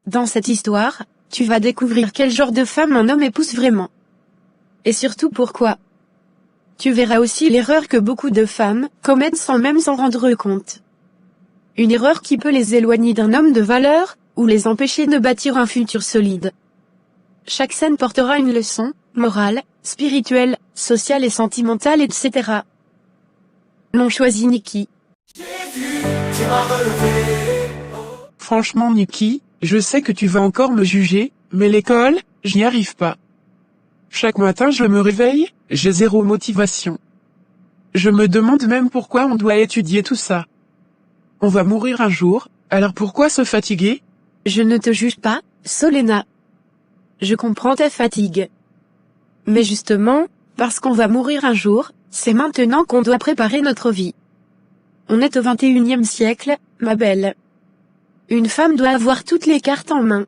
Dans cette histoire, tu vas découvrir quel genre de femme un homme épouse vraiment. Et surtout pourquoi. Tu verras aussi l'erreur que beaucoup de femmes commettent sans même s'en rendre compte. Une erreur qui peut les éloigner d'un homme de valeur, ou les empêcher de bâtir un futur solide. Chaque scène portera une leçon, morale, spirituelle, sociale et sentimentale, etc. L'on choisit Nikki. Franchement Nikki, je sais que tu vas encore me juger, mais l'école, j'y arrive pas. Chaque matin je me réveille, j'ai zéro motivation. Je me demande même pourquoi on doit étudier tout ça. On va mourir un jour, alors pourquoi se fatiguer? Je ne te juge pas, Solena. Je comprends ta fatigue. Mais justement, parce qu'on va mourir un jour, c'est maintenant qu'on doit préparer notre vie. On est au 21e siècle, ma belle. Une femme doit avoir toutes les cartes en main.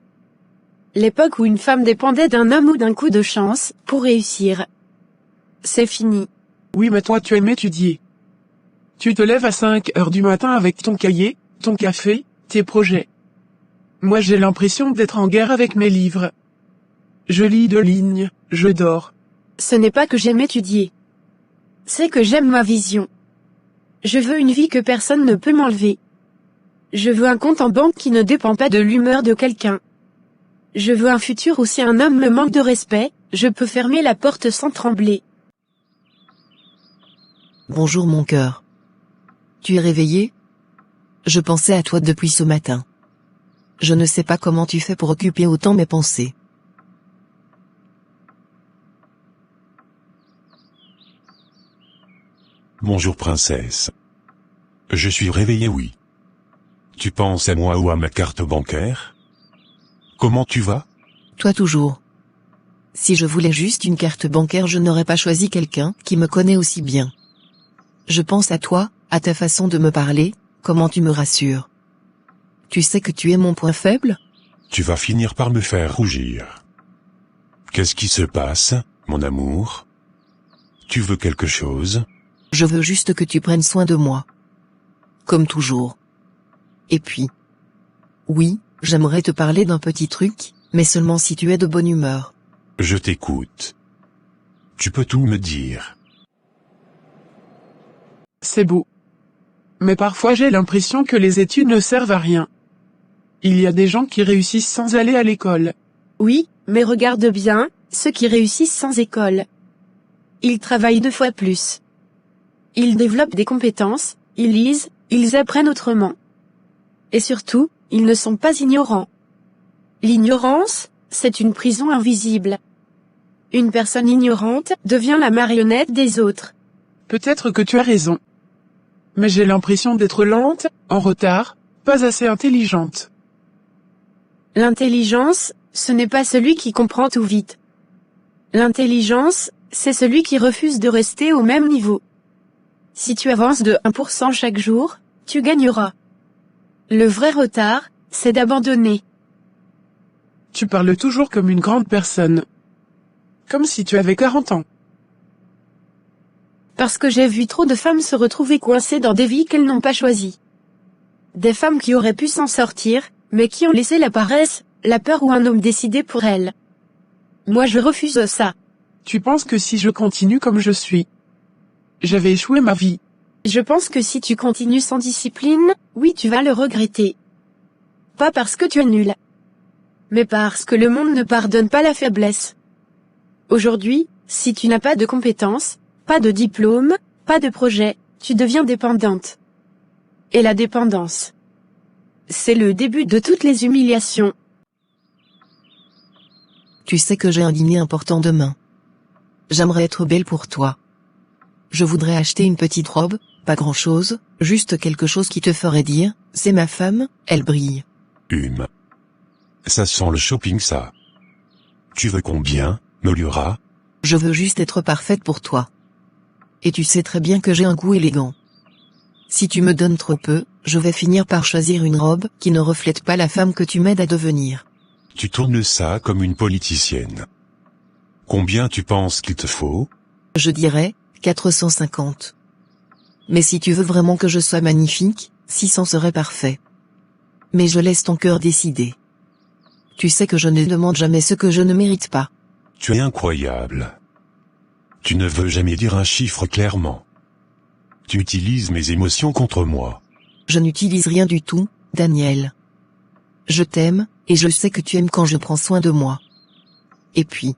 L'époque où une femme dépendait d'un homme ou d'un coup de chance pour réussir. C'est fini. Oui mais toi tu aimes étudier. Tu te lèves à 5 heures du matin avec ton cahier, ton café, tes projets. Moi j'ai l'impression d'être en guerre avec mes livres. Je lis 2 lignes, je dors. Ce n'est pas que j'aime étudier. C'est que j'aime ma vision. Je veux une vie que personne ne peut m'enlever. Je veux un compte en banque qui ne dépend pas de l'humeur de quelqu'un. Je veux un futur où si un homme me manque de respect, je peux fermer la porte sans trembler. Bonjour mon cœur. Tu es réveillé? Je pensais à toi depuis ce matin. Je ne sais pas comment tu fais pour occuper autant mes pensées. Bonjour princesse. Je suis réveillé, oui. Tu penses à moi ou à ma carte bancaire? Comment tu vas? Toi toujours. Si je voulais juste une carte bancaire, je n'aurais pas choisi quelqu'un qui me connaît aussi bien. Je pense à toi, à ta façon de me parler, comment tu me rassures. Tu sais que tu es mon point faible? Tu vas finir par me faire rougir. Qu'est-ce qui se passe, mon amour? Tu veux quelque chose? Je veux juste que tu prennes soin de moi. Comme toujours. Et puis... Oui, j'aimerais te parler d'un petit truc, mais seulement si tu es de bonne humeur. Je t'écoute. Tu peux tout me dire. C'est beau. Mais parfois j'ai l'impression que les études ne servent à rien. Il y a des gens qui réussissent sans aller à l'école. Oui, mais regarde bien, ceux qui réussissent sans école. Ils travaillent 2 fois plus. Ils développent des compétences, ils lisent, ils apprennent autrement. Et surtout, ils ne sont pas ignorants. L'ignorance, c'est une prison invisible. Une personne ignorante devient la marionnette des autres. Peut-être que tu as raison. Mais j'ai l'impression d'être lente, en retard, pas assez intelligente. L'intelligence, ce n'est pas celui qui comprend tout vite. L'intelligence, c'est celui qui refuse de rester au même niveau. Si tu avances de 1% chaque jour, tu gagneras. Le vrai retard, c'est d'abandonner. Tu parles toujours comme une grande personne. Comme si tu avais 40 ans. Parce que j'ai vu trop de femmes se retrouver coincées dans des vies qu'elles n'ont pas choisies. Des femmes qui auraient pu s'en sortir, mais qui ont laissé la paresse, la peur ou un homme décider pour elles. Moi je refuse ça. Tu penses que si je continue comme je suis, j'avais échoué ma vie? Je pense que si tu continues sans discipline, oui tu vas le regretter. Pas parce que tu es nul. Mais parce que le monde ne pardonne pas la faiblesse. Aujourd'hui, si tu n'as pas de compétences, pas de diplôme, pas de projet, tu deviens dépendante. Et la dépendance, c'est le début de toutes les humiliations. Tu sais que j'ai un dîner important demain. J'aimerais être belle pour toi. Je voudrais acheter une petite robe, pas grand-chose, juste quelque chose qui te ferait dire, c'est ma femme, elle brille. Ça sent le shopping ça. Tu veux combien, Meulura? Je veux juste être parfaite pour toi. Et tu sais très bien que j'ai un goût élégant. Si tu me donnes trop peu, je vais finir par choisir une robe qui ne reflète pas la femme que tu m'aides à devenir. Tu tournes ça comme une politicienne. Combien tu penses qu'il te faut? Je dirais, 450. Mais si tu veux vraiment que je sois magnifique, 600 serait parfait. Mais je laisse ton cœur décider. Tu sais que je ne demande jamais ce que je ne mérite pas. Tu es incroyable. Tu ne veux jamais dire un chiffre clairement. Tu utilises mes émotions contre moi. Je n'utilise rien du tout, Daniel. Je t'aime, et je sais que tu aimes quand je prends soin de moi. Et puis,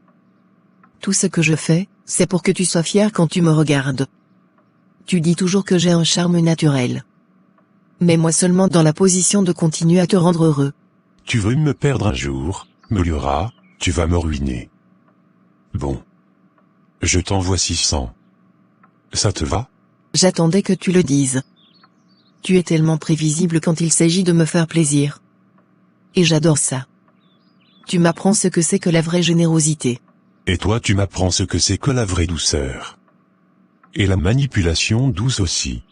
tout ce que je fais, c'est pour que tu sois fier quand tu me regardes. Tu dis toujours que j'ai un charme naturel. Mets-moi seulement dans la position de continuer à te rendre heureux. Tu veux me perdre un jour, Meliora, tu vas me ruiner. Bon. Je t'envoie 600. Ça te va? J'attendais que tu le dises. Tu es tellement prévisible quand il s'agit de me faire plaisir. Et j'adore ça. Tu m'apprends ce que c'est que la vraie générosité. Et toi tu m'apprends ce que c'est que la vraie douceur. Et la manipulation douce aussi.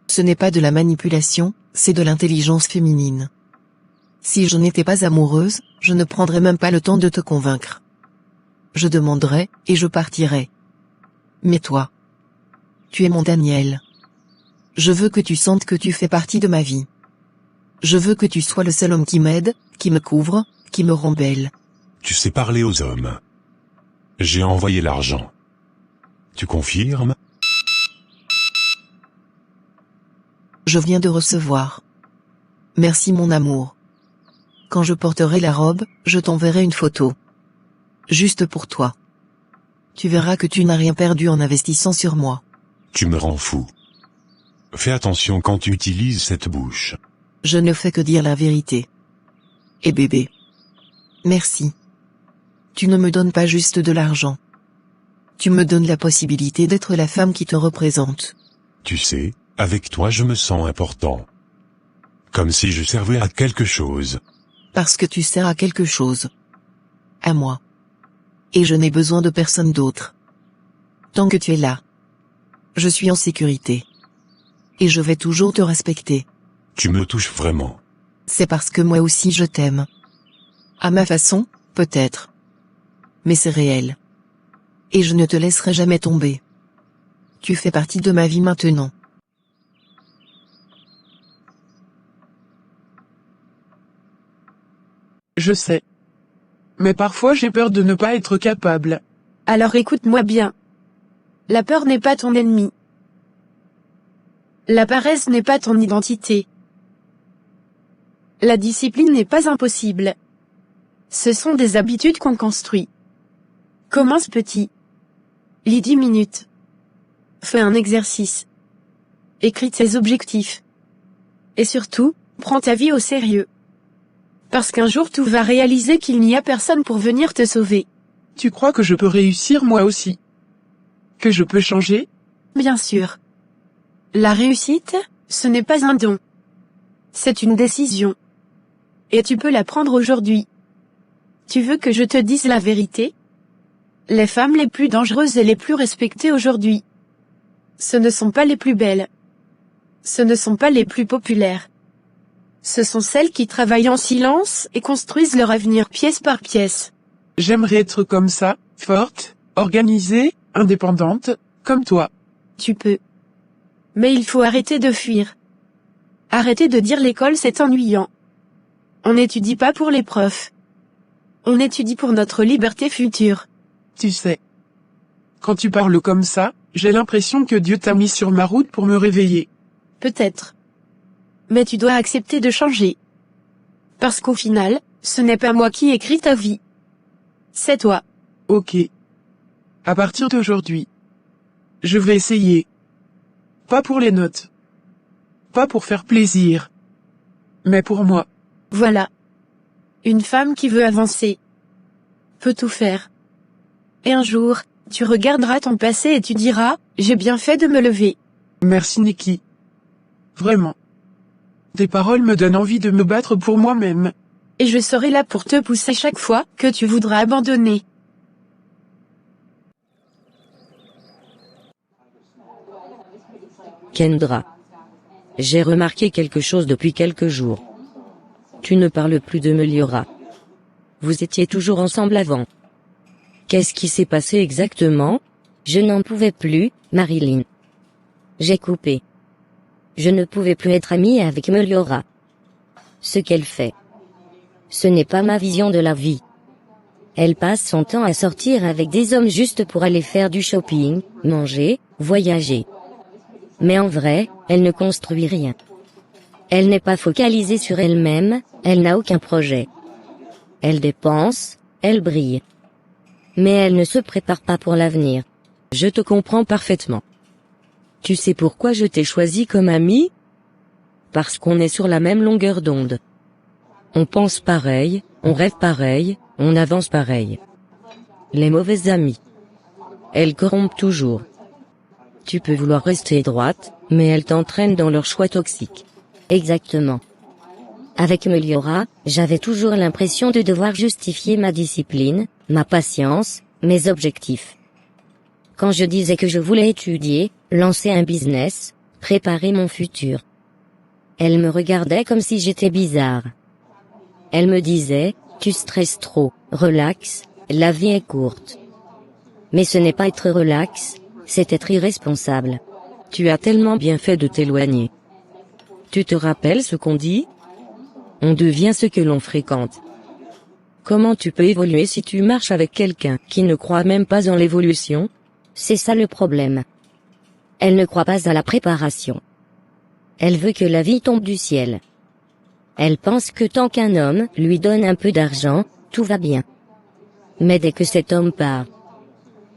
Ce n'est pas de la manipulation, c'est de l'intelligence féminine. Si je n'étais pas amoureuse, je ne prendrais même pas le temps de te convaincre. Je demanderais, et je partirais. Mais toi, tu es mon Daniel. Je veux que tu sentes que tu fais partie de ma vie. Je veux que tu sois le seul homme qui m'aide, qui me couvre, qui me rend belle. Tu sais parler aux hommes. J'ai envoyé l'argent. Tu confirmes? Je viens de recevoir. Merci mon amour. Quand je porterai la robe, je t'enverrai une photo. Juste pour toi. Tu verras que tu n'as rien perdu en investissant sur moi. Tu me rends fou. Fais attention quand tu utilises cette bouche. Je ne fais que dire la vérité. Et bébé. Merci. Tu ne me donnes pas juste de l'argent. Tu me donnes la possibilité d'être la femme qui te représente. Tu sais, avec toi je me sens important. Comme si je servais à quelque chose. Parce que tu sers à quelque chose. À moi. Et je n'ai besoin de personne d'autre. Tant que tu es là. Je suis en sécurité. Et je vais toujours te respecter. Tu me touches vraiment. C'est parce que moi aussi je t'aime. À ma façon, peut-être. Mais c'est réel. Et je ne te laisserai jamais tomber. Tu fais partie de ma vie maintenant. Je sais. Mais parfois j'ai peur de ne pas être capable. Alors écoute-moi bien. La peur n'est pas ton ennemi. La paresse n'est pas ton identité. La discipline n'est pas impossible. Ce sont des habitudes qu'on construit. Commence petit. Lis 10 minutes. Fais un exercice. Écris tes objectifs. Et surtout, prends ta vie au sérieux. Parce qu'un jour tu vas réaliser qu'il n'y a personne pour venir te sauver. Tu crois que je peux réussir moi aussi? Que je peux changer? Bien sûr. La réussite, ce n'est pas un don. C'est une décision. Et tu peux la prendre aujourd'hui. Tu veux que je te dise la vérité? Les femmes les plus dangereuses et les plus respectées aujourd'hui, ce ne sont pas les plus belles. Ce ne sont pas les plus populaires. Ce sont celles qui travaillent en silence et construisent leur avenir pièce par pièce. J'aimerais être comme ça, forte, organisée, indépendante, comme toi. Tu peux. Mais il faut arrêter de fuir. Arrêter de dire l'école c'est ennuyant. On n'étudie pas pour les profs. On étudie pour notre liberté future. Tu sais. Quand tu parles comme ça, j'ai l'impression que Dieu t'a mis sur ma route pour me réveiller. Peut-être. Mais tu dois accepter de changer. Parce qu'au final, ce n'est pas moi qui écris ta vie. C'est toi. Ok. À partir d'aujourd'hui. Je vais essayer. Pas pour les notes. Pas pour faire plaisir. Mais pour moi. Voilà. Une femme qui veut avancer. Peut tout faire. Et un jour, tu regarderas ton passé et tu diras, j'ai bien fait de me lever. Merci Nikki. Vraiment. Tes paroles me donnent envie de me battre pour moi-même. Et je serai là pour te pousser chaque fois que tu voudras abandonner. Kendra. J'ai remarqué quelque chose depuis quelques jours. Tu ne parles plus de Meliora. Vous étiez toujours ensemble avant. Qu'est-ce qui s'est passé exactement? Je n'en pouvais plus, Marilyn. J'ai coupé. Je ne pouvais plus être amie avec Meliora. Ce qu'elle fait. Ce n'est pas ma vision de la vie. Elle passe son temps à sortir avec des hommes juste pour aller faire du shopping, manger, voyager. Mais en vrai, elle ne construit rien. Elle n'est pas focalisée sur elle-même, elle n'a aucun projet. Elle dépense, elle brille. Mais elle ne se prépare pas pour l'avenir. Je te comprends parfaitement. Tu sais pourquoi je t'ai choisi comme ami? Parce qu'on est sur la même longueur d'onde. On pense pareil, on rêve pareil, on avance pareil. Les mauvaises amies. Elles corrompent toujours. Tu peux vouloir rester droite, mais elles t'entraînent dans leurs choix toxiques. Exactement. Avec Meliora, j'avais toujours l'impression de devoir justifier ma discipline, ma patience, mes objectifs. Quand je disais que je voulais étudier, lancer un business, préparer mon futur. Elle me regardait comme si j'étais bizarre. Elle me disait, tu stresses trop, relax, la vie est courte. Mais ce n'est pas être relax, c'est être irresponsable. Tu as tellement bien fait de t'éloigner. Tu te rappelles ce qu'on dit? On devient ce que l'on fréquente. Comment tu peux évoluer si tu marches avec quelqu'un qui ne croit même pas en l'évolution? C'est ça le problème. Elle ne croit pas à la préparation. Elle veut que la vie tombe du ciel. Elle pense que tant qu'un homme lui donne un peu d'argent, tout va bien. Mais dès que cet homme part,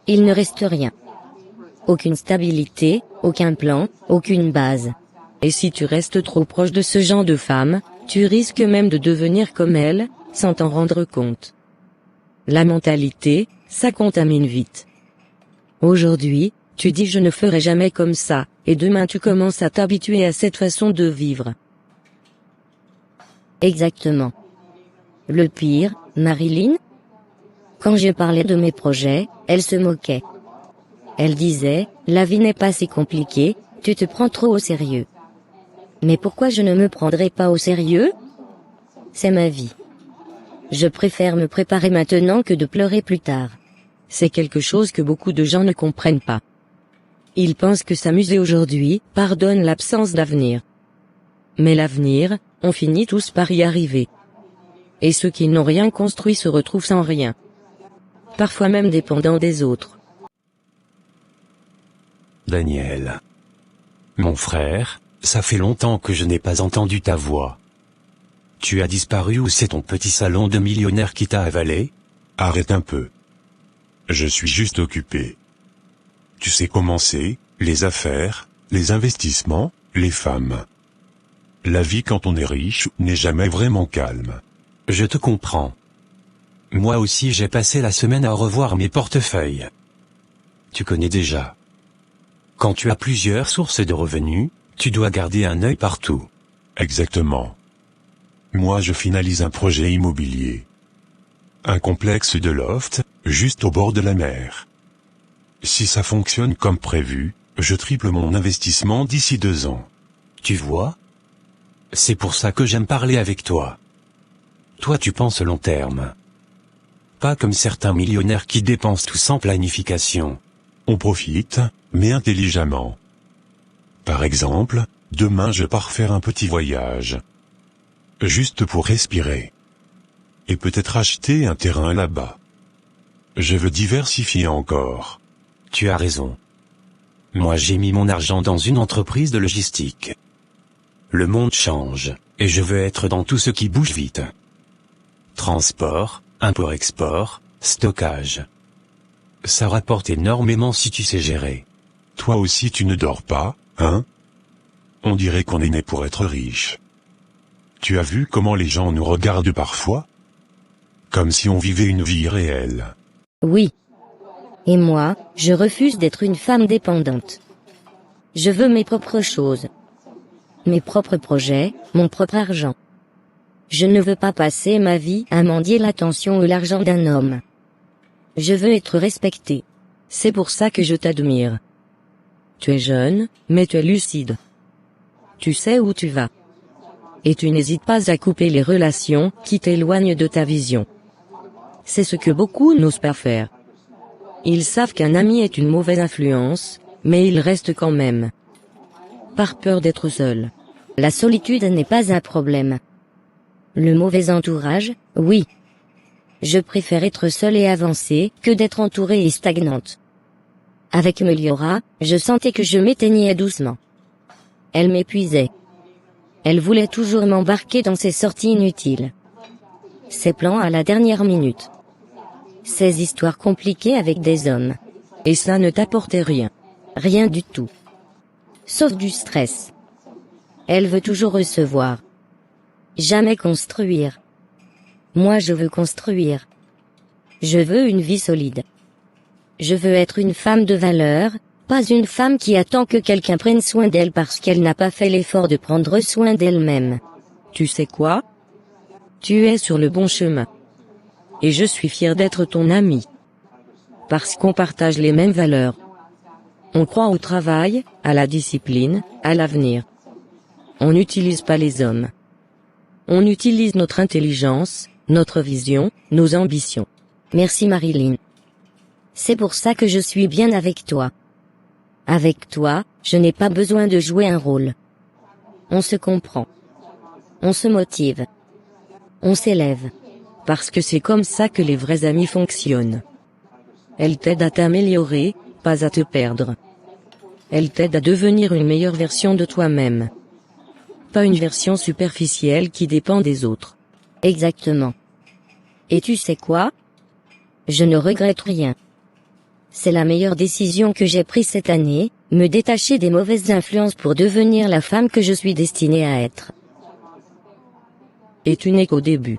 il ne reste rien. Aucune stabilité, aucun plan, aucune base. Et si tu restes trop proche de ce genre de femme, tu risques même de devenir comme elle, sans t'en rendre compte. La mentalité, ça contamine vite. Aujourd'hui, tu dis je ne ferai jamais comme ça, et demain tu commences à t'habituer à cette façon de vivre. Exactement. Le pire, Marilyn? Quand je parlais de mes projets, elle se moquait. Elle disait, la vie n'est pas si compliquée, tu te prends trop au sérieux. Mais pourquoi je ne me prendrais pas au sérieux? C'est ma vie. Je préfère me préparer maintenant que de pleurer plus tard. C'est quelque chose que beaucoup de gens ne comprennent pas. Ils pensent que s'amuser aujourd'hui pardonne l'absence d'avenir. Mais l'avenir, on finit tous par y arriver. Et ceux qui n'ont rien construit se retrouvent sans rien. Parfois même dépendants des autres. Daniel. Mon frère, ça fait longtemps que je n'ai pas entendu ta voix. Tu as disparu ou c'est ton petit salon de millionnaire qui t'a avalé? Arrête un peu. Je suis juste occupé. Tu sais comment c'est, les affaires, les investissements, les femmes. La vie quand on est riche n'est jamais vraiment calme. Je te comprends. Moi aussi j'ai passé la semaine à revoir mes portefeuilles. Tu connais déjà. Quand tu as plusieurs sources de revenus, tu dois garder un œil partout. Exactement. Moi je finalise un projet immobilier. Un complexe de loft, juste au bord de la mer. Si ça fonctionne comme prévu, je triple mon investissement d'ici 2 ans. Tu vois? C'est pour ça que j'aime parler avec toi. Toi tu penses long terme. Pas comme certains millionnaires qui dépensent tout sans planification. On profite, mais intelligemment. Par exemple, demain je pars faire un petit voyage. Juste pour respirer. Et peut-être acheter un terrain là-bas. Je veux diversifier encore. Tu as raison. Moi j'ai mis mon argent dans une entreprise de logistique. Le monde change, et je veux être dans tout ce qui bouge vite. Transport, import-export, stockage. Ça rapporte énormément si tu sais gérer. Toi aussi tu ne dors pas, hein? On dirait qu'on est né pour être riche. Tu as vu comment les gens nous regardent parfois? Comme si on vivait une vie irréelle. Oui. Et moi, je refuse d'être une femme dépendante. Je veux mes propres choses. Mes propres projets, mon propre argent. Je ne veux pas passer ma vie à mendier l'attention ou l'argent d'un homme. Je veux être respectée. C'est pour ça que je t'admire. Tu es jeune, mais tu es lucide. Tu sais où tu vas. Et tu n'hésites pas à couper les relations qui t'éloignent de ta vision. C'est ce que beaucoup n'osent pas faire. Ils savent qu'un ami est une mauvaise influence, mais ils restent quand même. Par peur d'être seuls. La solitude n'est pas un problème. Le mauvais entourage, oui. Je préfère être seule et avancer que d'être entourée et stagnante. Avec Meliora, je sentais que je m'éteignais doucement. Elle m'épuisait. Elle voulait toujours m'embarquer dans ses sorties inutiles. Ses plans à la dernière minute. Ses histoires compliquées avec des hommes. Et ça ne t'apportait rien. Rien du tout. Sauf du stress. Elle veut toujours recevoir. Jamais construire. Moi je veux construire. Je veux une vie solide. Je veux être une femme de valeur, pas une femme qui attend que quelqu'un prenne soin d'elle parce qu'elle n'a pas fait l'effort de prendre soin d'elle-même. Tu sais quoi? Tu es sur le bon chemin. Et je suis fier d'être ton ami. Parce qu'on partage les mêmes valeurs. On croit au travail, à la discipline, à l'avenir. On n'utilise pas les hommes. On utilise notre intelligence, notre vision, nos ambitions. Merci Marilyn. C'est pour ça que je suis bien avec toi. Avec toi, je n'ai pas besoin de jouer un rôle. On se comprend. On se motive. On s'élève. Parce que c'est comme ça que les vrais amis fonctionnent. Elles t'aident à t'améliorer, pas à te perdre. Elles t'aident à devenir une meilleure version de toi-même. Pas une version superficielle qui dépend des autres. Exactement. Et tu sais quoi? Je ne regrette rien. C'est la meilleure décision que j'ai prise cette année, me détacher des mauvaises influences pour devenir la femme que je suis destinée à être. Et tu n'es qu'au début.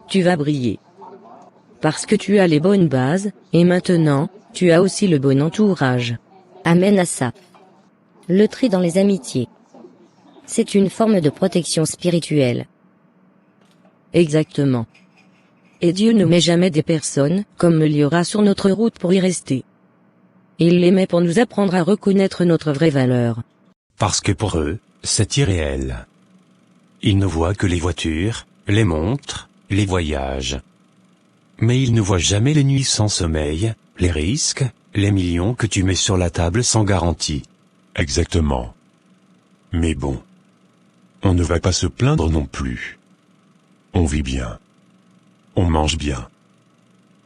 Tu vas briller. Parce que tu as les bonnes bases, et maintenant, tu as aussi le bon entourage. Amen à ça. Le tri dans les amitiés. C'est une forme de protection spirituelle. Exactement. Et Dieu ne met jamais des personnes, comme Meliora, sur notre route pour y rester. Il les met pour nous apprendre à reconnaître notre vraie valeur. Parce que pour eux, c'est irréel. Ils ne voient que les voitures, les montres, les voyages. Mais ils ne voient jamais les nuits sans sommeil, les risques, les millions que tu mets sur la table sans garantie. Exactement. Mais bon. On ne va pas se plaindre non plus. On vit bien. On mange bien.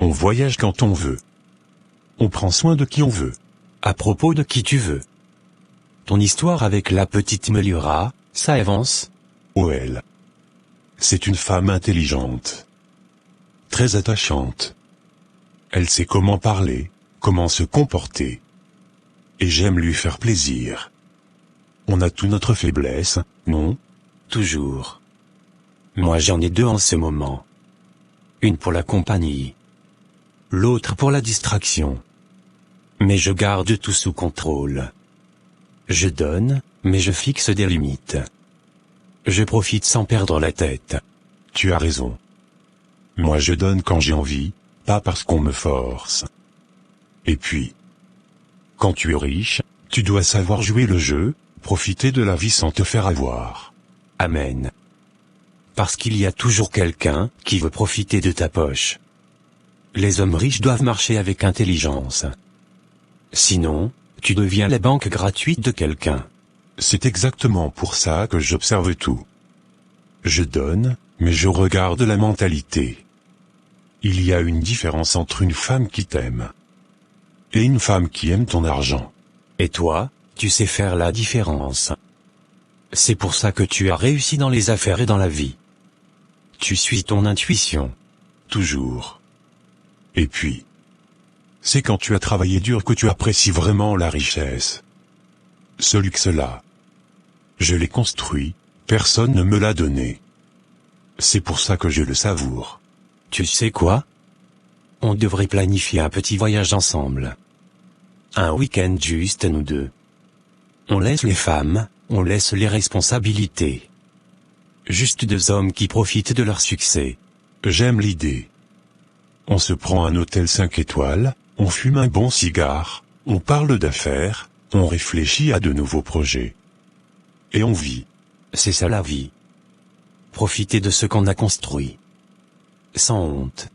On voyage quand on veut. On prend soin de qui on veut. À propos de qui tu veux. Ton histoire avec la petite Meliora, ça avance? Oh elle. C'est une femme intelligente. Très attachante. Elle sait comment parler, comment se comporter. Et j'aime lui faire plaisir. On a tous notre faiblesse, non? Toujours. Moi j'en ai deux en ce moment. Une pour la compagnie. L'autre pour la distraction. Mais je garde tout sous contrôle. Je donne, mais je fixe des limites. Je profite sans perdre la tête. Tu as raison. Moi je donne quand j'ai envie, pas parce qu'on me force. Et puis, quand tu es riche, tu dois savoir jouer le jeu, profiter de la vie sans te faire avoir. Amen. Parce qu'il y a toujours quelqu'un qui veut profiter de ta poche. Les hommes riches doivent marcher avec intelligence. Sinon, tu deviens la banque gratuite de quelqu'un. C'est exactement pour ça que j'observe tout. Je donne, mais je regarde la mentalité. Il y a une différence entre une femme qui t'aime et une femme qui aime ton argent. Et toi, tu sais faire la différence. C'est pour ça que tu as réussi dans les affaires et dans la vie. Tu suis ton intuition. Toujours. Et puis, c'est quand tu as travaillé dur que tu apprécies vraiment la richesse. Ce luxe-là, je l'ai construit, personne ne me l'a donné. C'est pour ça que je le savoure. Tu sais quoi? On devrait planifier un petit voyage ensemble. Un week-end juste nous deux. On laisse les femmes, on laisse les responsabilités. Juste deux hommes qui profitent de leur succès. J'aime l'idée. On se prend un hôtel 5 étoiles, on fume un bon cigare, on parle d'affaires, on réfléchit à de nouveaux projets. Et on vit. C'est ça la vie. Profiter de ce qu'on a construit. Sans honte.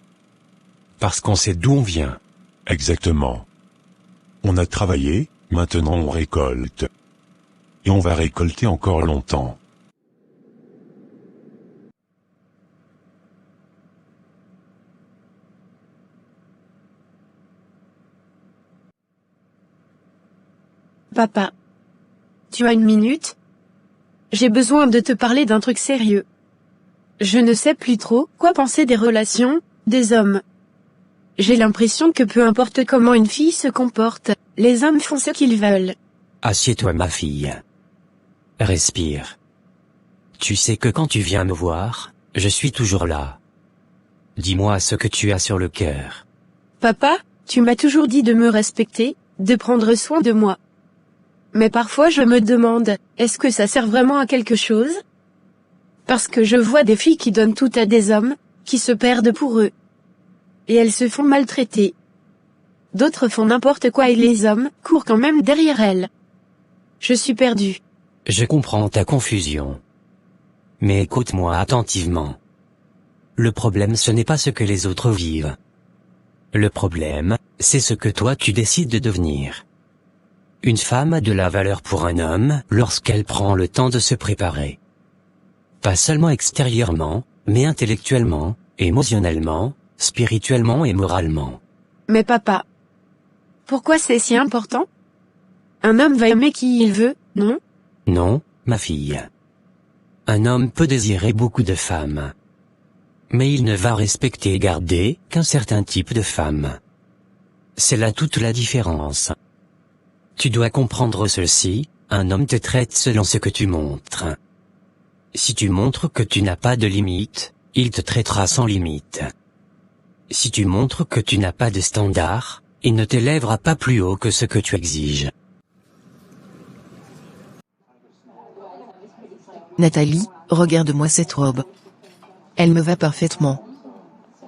Parce qu'on sait d'où on vient. Exactement. On a travaillé, maintenant on récolte. Et on va récolter encore longtemps. papa. Tu as une minute? J'ai besoin de te parler d'un truc sérieux. Je ne sais plus trop quoi penser des relations, des hommes. J'ai l'impression que peu importe comment une fille se comporte, les hommes font ce qu'ils veulent. Assieds-toi ma fille. Respire. Tu sais que quand tu viens me voir, je suis toujours là. Dis-moi ce que tu as sur le cœur. Papa, tu m'as toujours dit de me respecter, de prendre soin de moi. Mais parfois je me demande, est-ce que ça sert vraiment à quelque chose? Parce que je vois des filles qui donnent tout à des hommes, qui se perdent pour eux. Et elles se font maltraiter. D'autres font n'importe quoi et les hommes courent quand même derrière elles. Je suis perdue. Je comprends ta confusion. Mais écoute-moi attentivement. Le problème ce n'est pas ce que les autres vivent. Le problème, c'est ce que toi tu décides de devenir. Une femme a de la valeur pour un homme lorsqu'elle prend le temps de se préparer. Pas seulement extérieurement, mais intellectuellement, émotionnellement, spirituellement et moralement. Mais papa, pourquoi c'est si important? Un homme va aimer qui il veut, non? Non, ma fille. Un homme peut désirer beaucoup de femmes. Mais il ne va respecter et garder qu'un certain type de femme. C'est là toute la différence. Tu dois comprendre ceci, un homme te traite selon ce que tu montres. Si tu montres que tu n'as pas de limite, il te traitera sans limite. Si tu montres que tu n'as pas de standard, il ne t'élèvera pas plus haut que ce que tu exiges. Nathalie, regarde-moi cette robe. Elle me va parfaitement.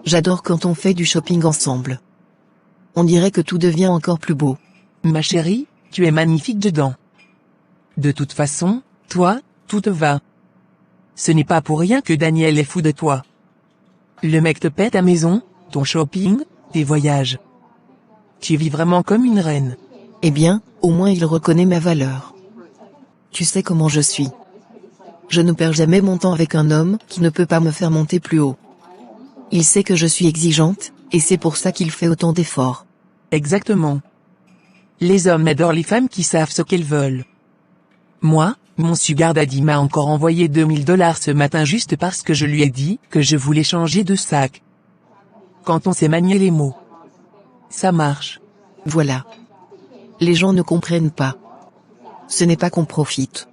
J'adore quand on fait du shopping ensemble. On dirait que tout devient encore plus beau. Ma chérie, tu es magnifique dedans. De toute façon, toi, tout te va. Ce n'est pas pour rien que Daniel est fou de toi. Le mec te paie ta maison, ton shopping, tes voyages. Tu vis vraiment comme une reine. Eh bien, au moins il reconnaît ma valeur. Tu sais comment je suis. Je ne perds jamais mon temps avec un homme qui ne peut pas me faire monter plus haut. Il sait que je suis exigeante, et c'est pour ça qu'il fait autant d'efforts. Exactement. Les hommes adorent les femmes qui savent ce qu'elles veulent. Moi, mon sugar daddy m'a encore envoyé $2000 ce matin juste parce que je lui ai dit que je voulais changer de sac. Quand on sait manier les mots, ça marche. Voilà. Les gens ne comprennent pas. Ce n'est pas qu'on profite.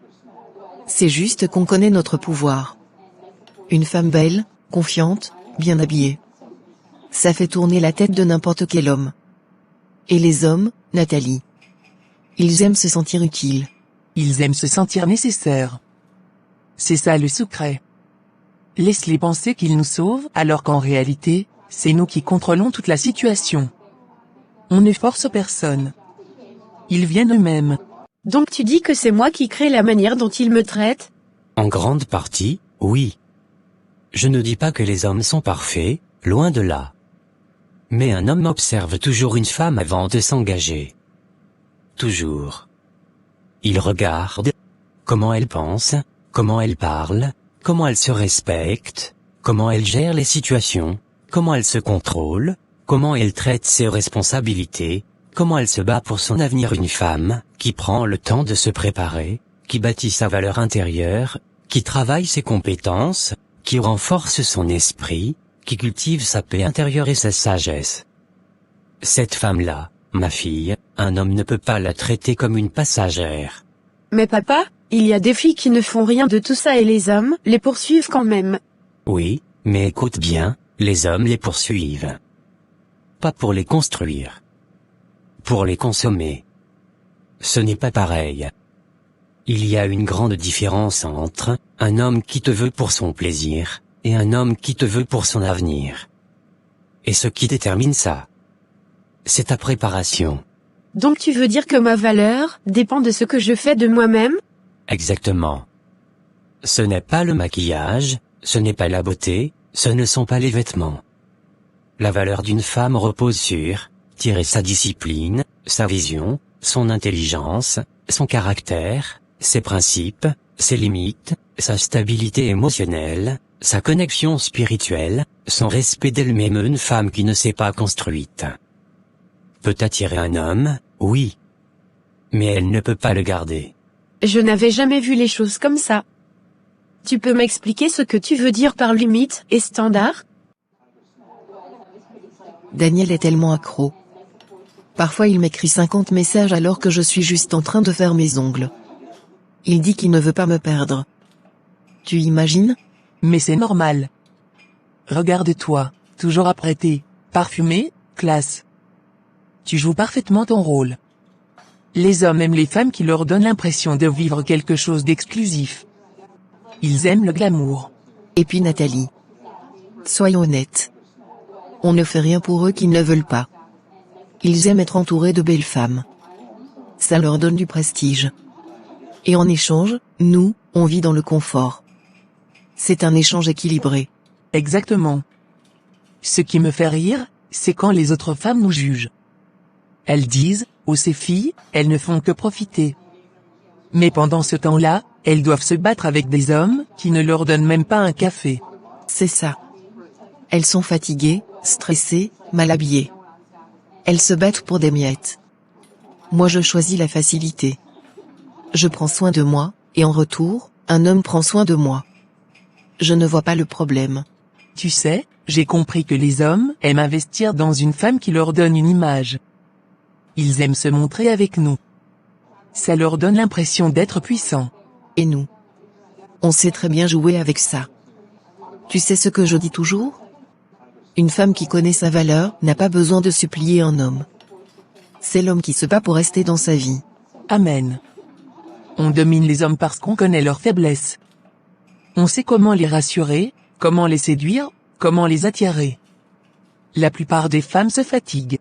C'est juste qu'on connaît notre pouvoir. Une femme belle, confiante, bien habillée. Ça fait tourner la tête de n'importe quel homme. Et les hommes, Nathalie. Ils aiment se sentir utiles. Ils aiment se sentir nécessaires. C'est ça le secret. Laisse-les penser qu'ils nous sauvent alors qu'en réalité, c'est nous qui contrôlons toute la situation. On ne force personne. Ils viennent eux-mêmes. Donc tu dis que c'est moi qui crée la manière dont ils me traitent? En grande partie, oui. Je ne dis pas que les hommes sont parfaits, loin de là. Mais un homme observe toujours une femme avant de s'engager. Toujours. Il regarde comment elle pense, comment elle parle, comment elle se respecte, comment elle gère les situations, comment elle se contrôle, comment elle traite ses responsabilités, comment elle se bat pour son avenir. Une femme qui prend le temps de se préparer, qui bâtit sa valeur intérieure, qui travaille ses compétences, qui renforce son esprit, qui cultive sa paix intérieure et sa sagesse. Cette femme-là, ma fille, un homme ne peut pas la traiter comme une passagère. Mais papa, il y a des filles qui ne font rien de tout ça et les hommes les poursuivent quand même. Oui, mais écoute bien, les hommes les poursuivent. Pas pour les construire. Pour les consommer. Ce n'est pas pareil. Il y a une grande différence entre un homme qui te veut pour son plaisir et un homme qui te veut pour son avenir. Et ce qui détermine ça, c'est ta préparation. Donc tu veux dire que ma valeur dépend de ce que je fais de moi-même? Exactement. Ce n'est pas le maquillage, ce n'est pas la beauté, ce ne sont pas les vêtements. La valeur d'une femme repose sur sa discipline, sa vision, son intelligence, son caractère, ses principes, ses limites, sa stabilité émotionnelle, sa connexion spirituelle, son respect d'elle-même. Une femme qui ne s'est pas construite peut attirer un homme, oui. Mais elle ne peut pas le garder. Je n'avais jamais vu les choses comme ça. Tu peux m'expliquer ce que tu veux dire par limite et standard? Daniel est tellement accro. Parfois il m'écrit 50 messages alors que je suis juste en train de faire mes ongles. Il dit qu'il ne veut pas me perdre. Tu imagines? Mais c'est normal. Regarde-toi, toujours apprêté, parfumé, classe. Tu joues parfaitement ton rôle. Les hommes aiment les femmes qui leur donnent l'impression de vivre quelque chose d'exclusif. Ils aiment le glamour. Et puis Nathalie. Soyons honnêtes. On ne fait rien pour eux qu'ils ne veulent pas. Ils aiment être entourés de belles femmes. Ça leur donne du prestige. Et en échange, nous, on vit dans le confort. C'est un échange équilibré. Exactement. Ce qui me fait rire, c'est quand les autres femmes nous jugent. Elles disent, oh ces filles, elles ne font que profiter. Mais pendant ce temps-là, elles doivent se battre avec des hommes qui ne leur donnent même pas un café. C'est ça. Elles sont fatiguées, stressées, mal habillées. Elles se battent pour des miettes. Moi je choisis la facilité. Je prends soin de moi, et en retour, un homme prend soin de moi. Je ne vois pas le problème. Tu sais, j'ai compris que les hommes aiment investir dans une femme qui leur donne une image. Ils aiment se montrer avec nous. Ça leur donne l'impression d'être puissants. Et nous? On sait très bien jouer avec ça. Tu sais ce que je dis toujours? Une femme qui connaît sa valeur n'a pas besoin de supplier un homme. C'est l'homme qui se bat pour rester dans sa vie. Amen. On domine les hommes parce qu'on connaît leurs faiblesses. On sait comment les rassurer, comment les séduire, comment les attirer. La plupart des femmes se fatiguent.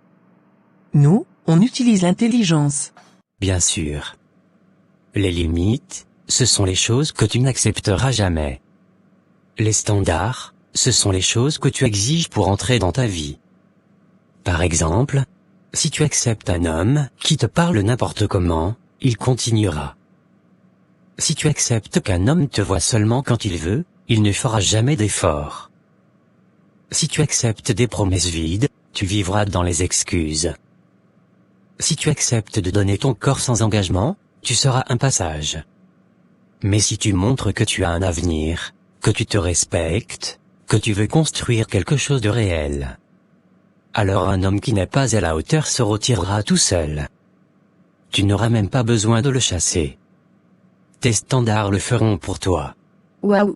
Nous, on utilise l'intelligence. Bien sûr. Les limites, ce sont les choses que tu n'accepteras jamais. Les standards, ce sont les choses que tu exiges pour entrer dans ta vie. Par exemple, si tu acceptes un homme qui te parle n'importe comment, il continuera. Si tu acceptes qu'un homme te voit seulement quand il veut, il ne fera jamais d'effort. Si tu acceptes des promesses vides, tu vivras dans les excuses. Si tu acceptes de donner ton corps sans engagement, tu seras un passage. Mais si tu montres que tu as un avenir, que tu te respectes, que tu veux construire quelque chose de réel, alors un homme qui n'est pas à la hauteur se retirera tout seul. Tu n'auras même pas besoin de le chasser. Tes standards le feront pour toi. Waouh.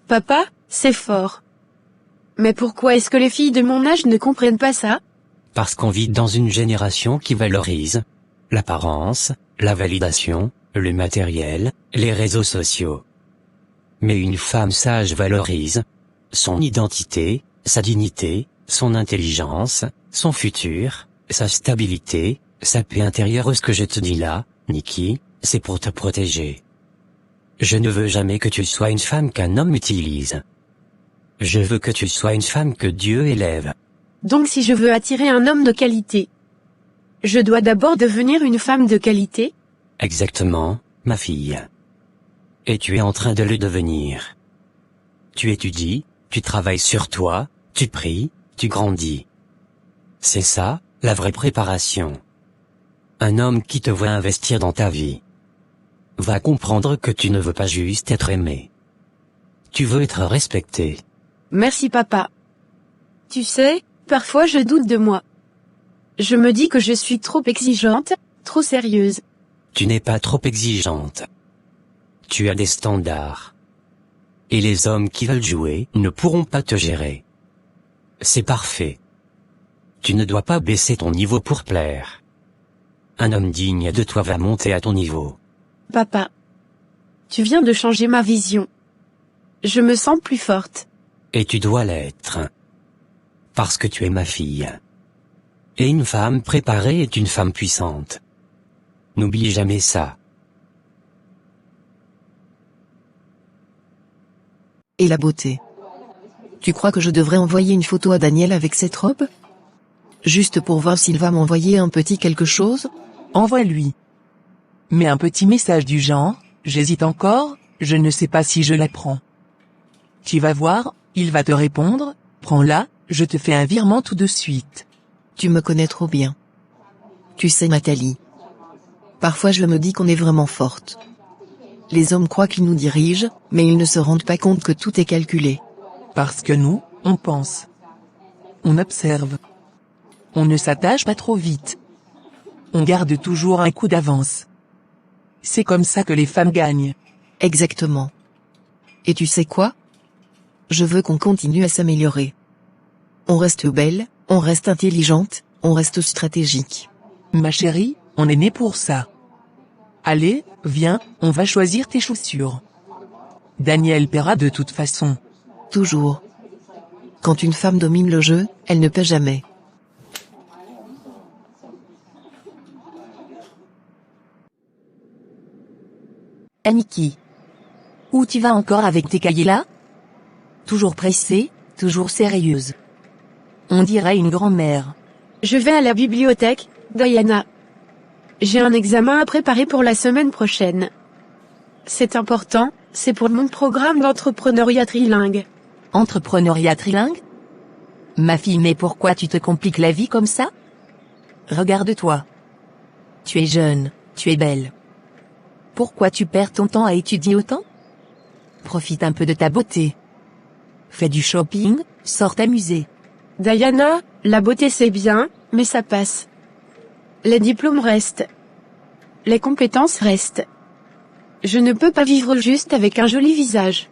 Papa, c'est fort. Mais pourquoi est-ce que les filles de mon âge ne comprennent pas ça? Parce qu'on vit dans une génération qui valorise l'apparence, la validation, le matériel, les réseaux sociaux. Mais une femme sage valorise son identité, sa dignité, son intelligence, son futur, sa stabilité, sa paix intérieure. Ce que je te dis là, Nikki, c'est pour te protéger. Je ne veux jamais que tu sois une femme qu'un homme utilise. Je veux que tu sois une femme que Dieu élève. Donc si je veux attirer un homme de qualité, je dois d'abord devenir une femme de qualité? Exactement, ma fille. Et tu es en train de le devenir. Tu étudies, tu travailles sur toi, tu pries, tu grandis. C'est ça, la vraie préparation. Un homme qui te voit investir dans ta vie va comprendre que tu ne veux pas juste être aimé. Tu veux être respecté. Merci papa. Tu sais, parfois je doute de moi. Je me dis que je suis trop exigeante, trop sérieuse. Tu n'es pas trop exigeante. Tu as des standards. Et les hommes qui veulent jouer ne pourront pas te gérer. C'est parfait. Tu ne dois pas baisser ton niveau pour plaire. Un homme digne de toi va monter à ton niveau. Papa, tu viens de changer ma vision. Je me sens plus forte. Et tu dois l'être. Parce que tu es ma fille. Et une femme préparée est une femme puissante. N'oublie jamais ça. Et la beauté. Tu crois que je devrais envoyer une photo à Daniel avec cette robe? Juste pour voir s'il va m'envoyer un petit quelque chose? Envoie-lui. Mais un petit message du genre, j'hésite encore, je ne sais pas si je la prends. Tu vas voir, il va te répondre, prends-la, je te fais un virement tout de suite. Tu me connais trop bien. Tu sais Nathalie. Parfois je me dis qu'on est vraiment forte. Les hommes croient qu'ils nous dirigent, mais ils ne se rendent pas compte que tout est calculé. Parce que nous, on pense. On observe. On ne s'attache pas trop vite. On garde toujours un coup d'avance. C'est comme ça que les femmes gagnent. Exactement. Et tu sais quoi? Je veux qu'on continue à s'améliorer. On reste belle, on reste intelligente, on reste stratégique. Ma chérie, on est né pour ça. Allez, viens, on va choisir tes chaussures. Daniel paiera de toute façon. Toujours. Quand une femme domine le jeu, elle ne paie jamais. Aniki. Où tu vas encore avec tes cahiers là? Toujours pressée, toujours sérieuse. On dirait une grand-mère. Je vais à la bibliothèque, Diana. J'ai un examen à préparer pour la semaine prochaine. C'est important, c'est pour mon programme d'entrepreneuriat trilingue. Entrepreneuriat trilingue? Ma fille, mais pourquoi tu te compliques la vie comme ça? Regarde-toi. Tu es jeune, tu es belle. Pourquoi tu perds ton temps à étudier autant? Profite un peu de ta beauté. Fais du shopping, sors t'amuser. Diana, la beauté c'est bien, mais ça passe. Les diplômes restent. Les compétences restent. Je ne peux pas vivre juste avec un joli visage.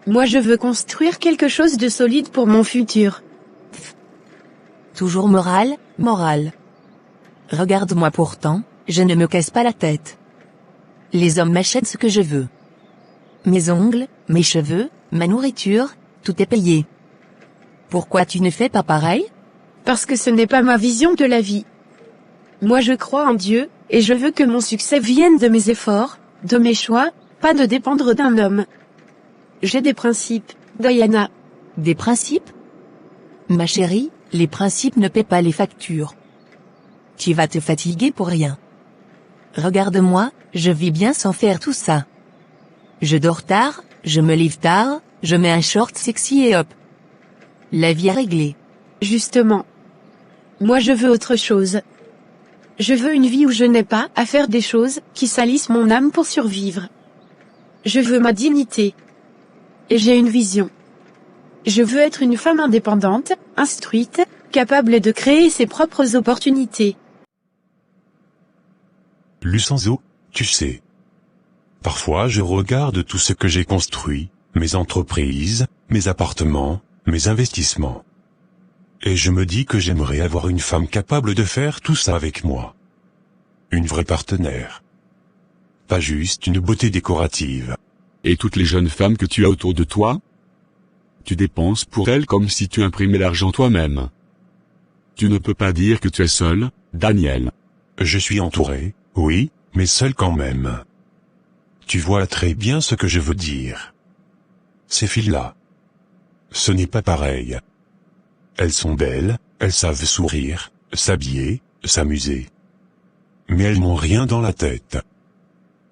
Moi je veux construire quelque chose de solide pour mon futur. Toujours morale. Regarde-moi pourtant, je ne me casse pas la tête. Les hommes m'achètent ce que je veux. Mes ongles, mes cheveux, ma nourriture, tout est payé. Pourquoi tu ne fais pas pareil? Parce que ce n'est pas ma vision de la vie. Moi je crois en Dieu, et je veux que mon succès vienne de mes efforts, de mes choix, pas de dépendre d'un homme. J'ai des principes, Diana. Des principes? Ma chérie, les principes ne paient pas les factures. Tu vas te fatiguer pour rien. Regarde-moi, je vis bien sans faire tout ça. Je dors tard, je me lève tard, je mets un short sexy et hop. La vie est réglée. Justement. Moi je veux autre chose. Je veux une vie où je n'ai pas à faire des choses qui salissent mon âme pour survivre. Je veux ma dignité. Et j'ai une vision. Je veux être une femme indépendante, instruite, capable de créer ses propres opportunités. Lucenzo, tu sais. Parfois je regarde tout ce que j'ai construit, mes entreprises, mes appartements, mes investissements. Et je me dis que j'aimerais avoir une femme capable de faire tout ça avec moi. Une vraie partenaire. Pas juste une beauté décorative. Et toutes les jeunes femmes que tu as autour de toi? Tu dépenses pour elles comme si tu imprimais l'argent toi-même. Tu ne peux pas dire que tu es seul, Daniel. Je suis entouré, oui, mais seul quand même. Tu vois très bien ce que je veux dire. Ces filles-là. Ce n'est pas pareil. Elles sont belles, elles savent sourire, s'habiller, s'amuser. Mais elles n'ont rien dans la tête.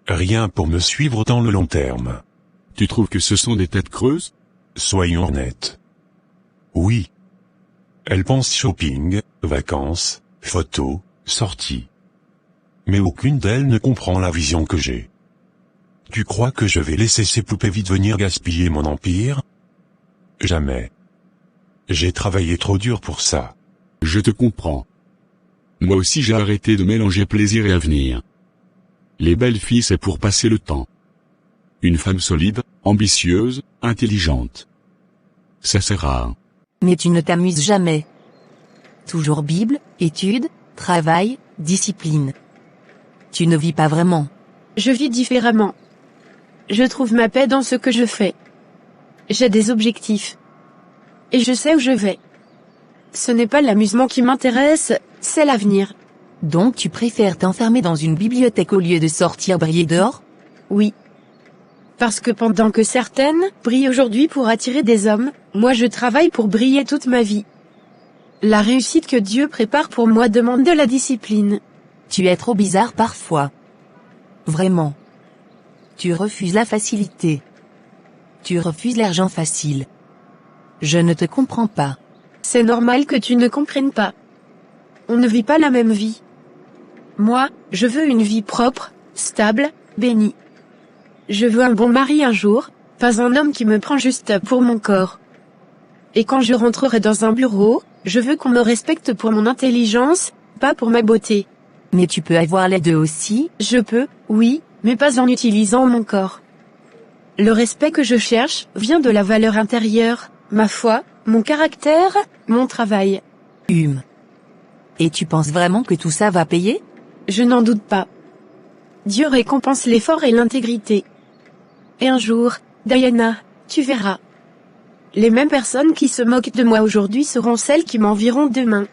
Rien pour me suivre dans le long terme. Tu trouves que ce sont des têtes creuses? Soyons honnêtes. Oui. Elles pensent shopping, vacances, photos, sorties. Mais aucune d'elles ne comprend la vision que j'ai. Tu crois que je vais laisser ces poupées vides venir gaspiller mon empire? Jamais. J'ai travaillé trop dur pour ça. Je te comprends. Moi aussi j'ai arrêté de mélanger plaisir et avenir. Les belles filles c'est pour passer le temps. Une femme solide, ambitieuse, intelligente. Ça c'est rare. Mais tu ne t'amuses jamais. Toujours Bible, études, travail, discipline. Tu ne vis pas vraiment. Je vis différemment. Je trouve ma paix dans ce que je fais. J'ai des objectifs. Et je sais où je vais. Ce n'est pas l'amusement qui m'intéresse, c'est l'avenir. Donc tu préfères t'enfermer dans une bibliothèque au lieu de sortir briller dehors? Oui. Parce que pendant que certaines brillent aujourd'hui pour attirer des hommes, moi je travaille pour briller toute ma vie. La réussite que Dieu prépare pour moi demande de la discipline. Tu es trop bizarre parfois. Vraiment. Tu refuses la facilité. Tu refuses l'argent facile. Je ne te comprends pas. C'est normal que tu ne comprennes pas. On ne vit pas la même vie. Moi, je veux une vie propre, stable, bénie. Je veux un bon mari un jour, pas un homme qui me prend juste pour mon corps. Et quand je rentrerai dans un bureau, je veux qu'on me respecte pour mon intelligence, pas pour ma beauté. Mais tu peux avoir les deux aussi. Je peux, oui, mais pas en utilisant mon corps. Le respect que je cherche vient de la valeur intérieure, ma foi, mon caractère, mon travail. Et tu penses vraiment que tout ça va payer? Je n'en doute pas. Dieu récompense l'effort et l'intégrité. Et un jour, Diana, tu verras. Les mêmes personnes qui se moquent de moi aujourd'hui seront celles qui m'envieront demain.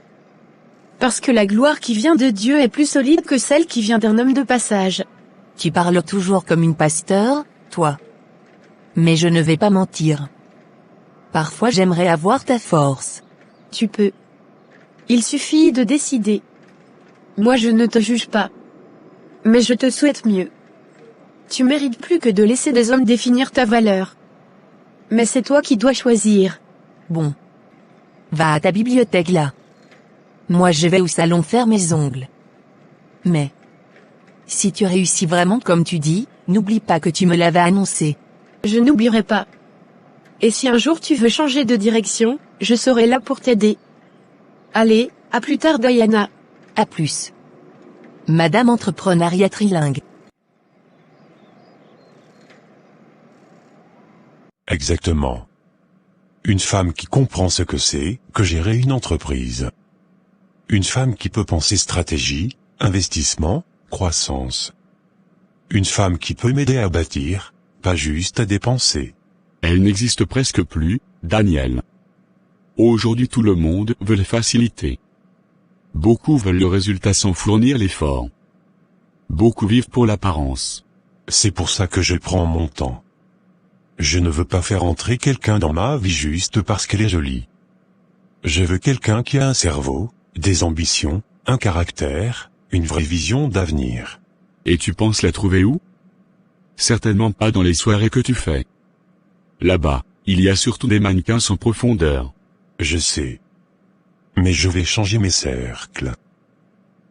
Parce que la gloire qui vient de Dieu est plus solide que celle qui vient d'un homme de passage. Tu parles toujours comme une pasteur, toi. Mais je ne vais pas mentir. Parfois j'aimerais avoir ta force. Tu peux. Il suffit de décider. Moi je ne te juge pas. Mais je te souhaite mieux. Tu mérites plus que de laisser des hommes définir ta valeur. Mais c'est toi qui dois choisir. Bon. Va à ta bibliothèque là. Moi je vais au salon faire mes ongles. Mais, si tu réussis vraiment comme tu dis, n'oublie pas que tu me l'avais annoncé. Je n'oublierai pas. Et si un jour tu veux changer de direction, je serai là pour t'aider. Allez, à plus tard Diana. À plus. Madame Entrepreneuriat Trilingue. Exactement. Une femme qui comprend ce que c'est que gérer une entreprise. Une femme qui peut penser stratégie, investissement, croissance. Une femme qui peut m'aider à bâtir, pas juste à dépenser. Elle n'existe presque plus, Daniel. Aujourd'hui tout le monde veut les facilités. Beaucoup veulent le résultat sans fournir l'effort. Beaucoup vivent pour l'apparence. C'est pour ça que je prends mon temps. Je ne veux pas faire entrer quelqu'un dans ma vie juste parce qu'elle est jolie. Je veux quelqu'un qui a un cerveau, des ambitions, un caractère, une vraie vision d'avenir. Et tu penses la trouver où? Certainement pas dans les soirées que tu fais. Là-bas, il y a surtout des mannequins sans profondeur. Je sais. Mais je vais changer mes cercles.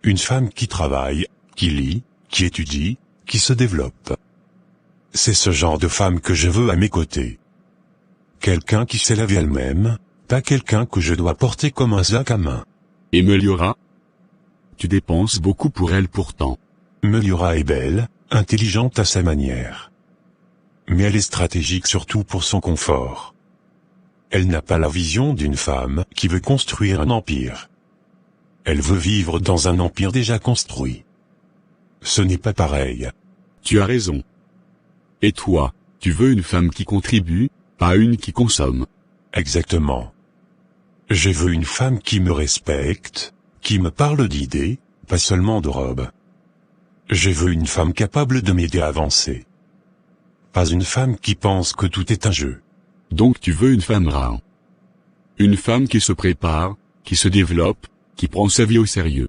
Une femme qui travaille, qui lit, qui étudie, qui se développe. C'est ce genre de femme que je veux à mes côtés. Quelqu'un qui sait laver elle-même, pas quelqu'un que je dois porter comme un sac à main. Et Meliora? Tu dépenses beaucoup pour elle pourtant. Meliora est belle, intelligente à sa manière. Mais elle est stratégique surtout pour son confort. Elle n'a pas la vision d'une femme qui veut construire un empire. Elle veut vivre dans un empire déjà construit. Ce n'est pas pareil. Tu as raison. Et toi, tu veux une femme qui contribue, pas une qui consomme. Exactement. Je veux une femme qui me respecte, qui me parle d'idées, pas seulement de robes. Je veux une femme capable de m'aider à avancer. Pas une femme qui pense que tout est un jeu. Donc tu veux une femme rare. Une femme qui se prépare, qui se développe, qui prend sa vie au sérieux.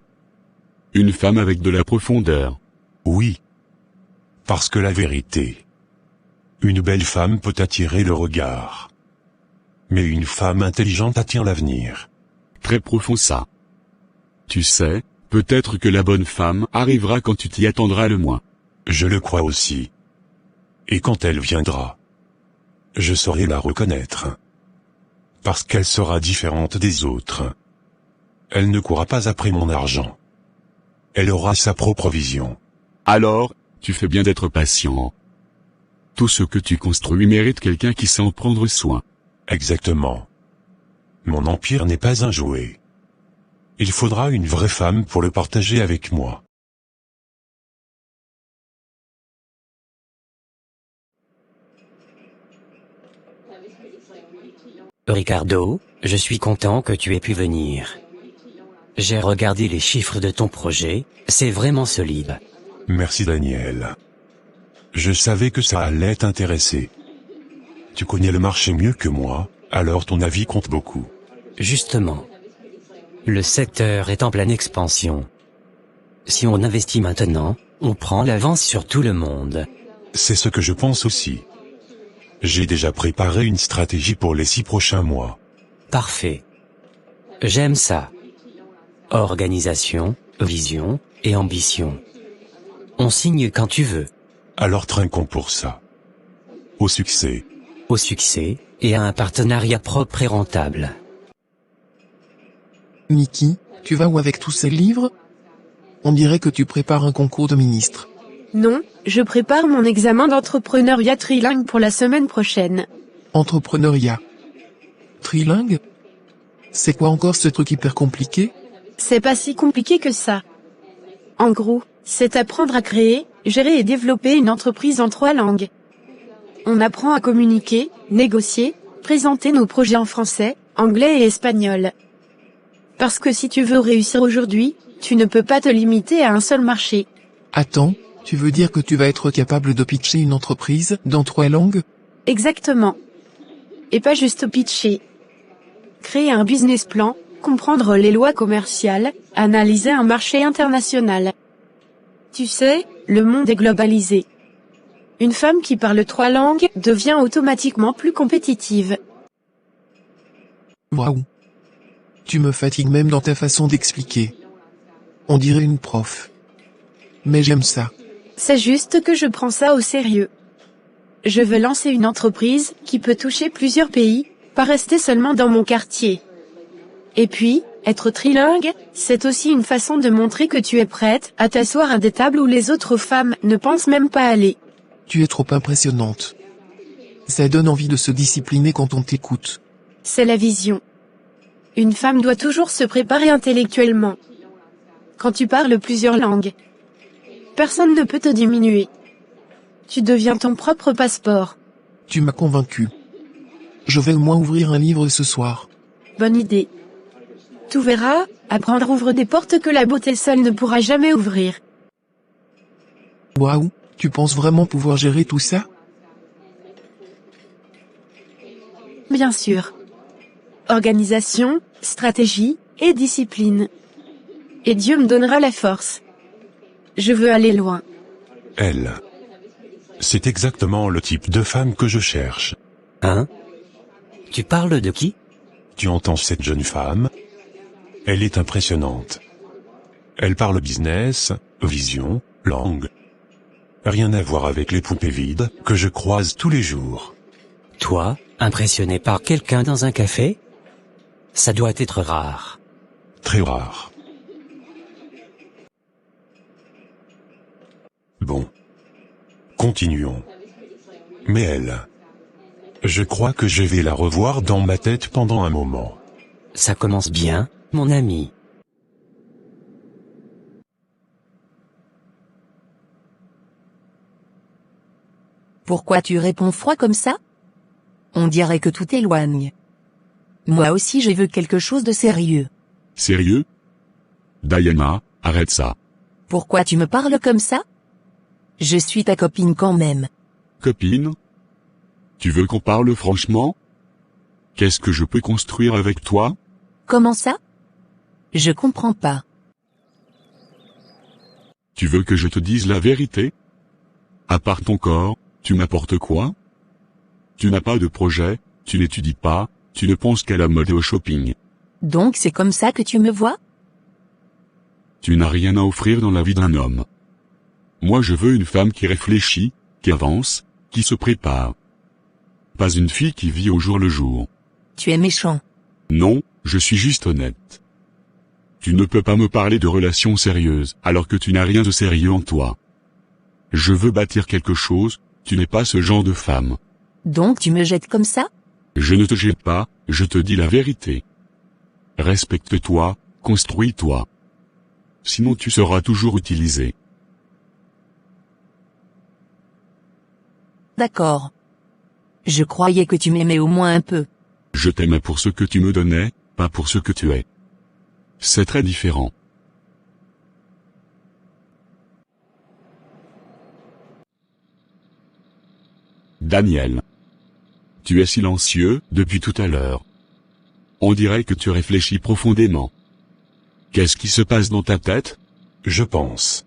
Une femme avec de la profondeur. Oui. Parce que la vérité. Une belle femme peut attirer le regard. Mais une femme intelligente attire l'avenir. Très profond ça. Tu sais, peut-être que la bonne femme arrivera quand tu t'y attendras le moins. Je le crois aussi. Et quand elle viendra, je saurai la reconnaître. Parce qu'elle sera différente des autres. Elle ne courra pas après mon argent. Elle aura sa propre vision. Alors, tu fais bien d'être patient. Tout ce que tu construis mérite quelqu'un qui sait en prendre soin. Exactement. Mon empire n'est pas un jouet. Il faudra une vraie femme pour le partager avec moi. Ricardo, je suis content que tu aies pu venir. J'ai regardé les chiffres de ton projet, c'est vraiment solide. Merci Daniel. Je savais que ça allait t'intéresser. Tu connais le marché mieux que moi, alors ton avis compte beaucoup. Justement. Le secteur est en pleine expansion. Si on investit maintenant, on prend l'avance sur tout le monde. C'est ce que je pense aussi. J'ai déjà préparé une stratégie pour les 6 prochains mois. Parfait. J'aime ça. Organisation, vision, et ambition. On signe quand tu veux. Alors trinquons pour ça. Au succès. Au succès, et à un partenariat propre et rentable. Nikki, tu vas où avec tous ces livres? On dirait que tu prépares un concours de ministre. Non, je prépare mon examen d'entrepreneuriat trilingue pour la semaine prochaine. Entrepreneuriat. Trilingue? C'est quoi encore ce truc hyper compliqué? C'est pas si compliqué que ça. En gros, c'est apprendre à créer, gérer et développer une entreprise en 3 langues. On apprend à communiquer, négocier, présenter nos projets en français, anglais et espagnol. Parce que si tu veux réussir aujourd'hui, tu ne peux pas te limiter à un seul marché. Attends, tu veux dire que tu vas être capable de pitcher une entreprise dans 3 langues? Exactement. Et pas juste pitcher. Créer un business plan, comprendre les lois commerciales, analyser un marché international. Tu sais, le monde est globalisé. Une femme qui parle 3 langues devient automatiquement plus compétitive. Waouh. Tu me fatigues même dans ta façon d'expliquer. On dirait une prof. Mais j'aime ça. C'est juste que je prends ça au sérieux. Je veux lancer une entreprise qui peut toucher plusieurs pays, pas rester seulement dans mon quartier. Et puis, être trilingue, c'est aussi une façon de montrer que tu es prête à t'asseoir à des tables où les autres femmes ne pensent même pas aller. Tu es trop impressionnante. Ça donne envie de se discipliner quand on t'écoute. C'est la vision. Une femme doit toujours se préparer intellectuellement. Quand tu parles plusieurs langues, personne ne peut te diminuer. Tu deviens ton propre passeport. Tu m'as convaincu. Je vais au moins ouvrir un livre ce soir. Bonne idée. Tu verras, apprendre ouvre des portes que la beauté seule ne pourra jamais ouvrir. Waouh, tu penses vraiment pouvoir gérer tout ça? Bien sûr. Organisation, stratégie, et discipline. Et Dieu me donnera la force. Je veux aller loin. Elle. C'est exactement le type de femme que je cherche. Hein? Tu parles de qui? Tu entends cette jeune femme? Elle est impressionnante. Elle parle business, vision, langue. Rien à voir avec les poupées vides que je croise tous les jours. Toi, impressionné par quelqu'un dans un café? Ça doit être rare. Très rare. Bon. Continuons. Mais elle. Je crois que je vais la revoir dans ma tête pendant un moment. Ça commence bien, mon ami. Pourquoi tu réponds froid comme ça? On dirait que tout t'éloigne. Moi aussi je veux quelque chose de sérieux. Sérieux? Diana, arrête ça. Pourquoi tu me parles comme ça? Je suis ta copine quand même. Copine? Tu veux qu'on parle franchement? Qu'est-ce que je peux construire avec toi? Comment ça? Je comprends pas. Tu veux que je te dise la vérité? À part ton corps, tu m'apportes quoi? Tu n'as pas de projet, tu n'étudies pas, tu ne penses qu'à la mode et au shopping. Donc c'est comme ça que tu me vois? Tu n'as rien à offrir dans la vie d'un homme. Moi je veux une femme qui réfléchit, qui avance, qui se prépare. Pas une fille qui vit au jour le jour. Tu es méchant. Non, je suis juste honnête. Tu ne peux pas me parler de relations sérieuses alors que tu n'as rien de sérieux en toi. Je veux bâtir quelque chose, tu n'es pas ce genre de femme. Donc tu me jettes comme ça? Je ne te jette pas, je te dis la vérité. Respecte-toi, construis-toi. Sinon tu seras toujours utilisé. D'accord. Je croyais que tu m'aimais au moins un peu. Je t'aimais pour ce que tu me donnais, pas pour ce que tu es. C'est très différent. Daniel. Tu es silencieux depuis tout à l'heure. On dirait que tu réfléchis profondément. Qu'est-ce qui se passe dans ta tête? Je pense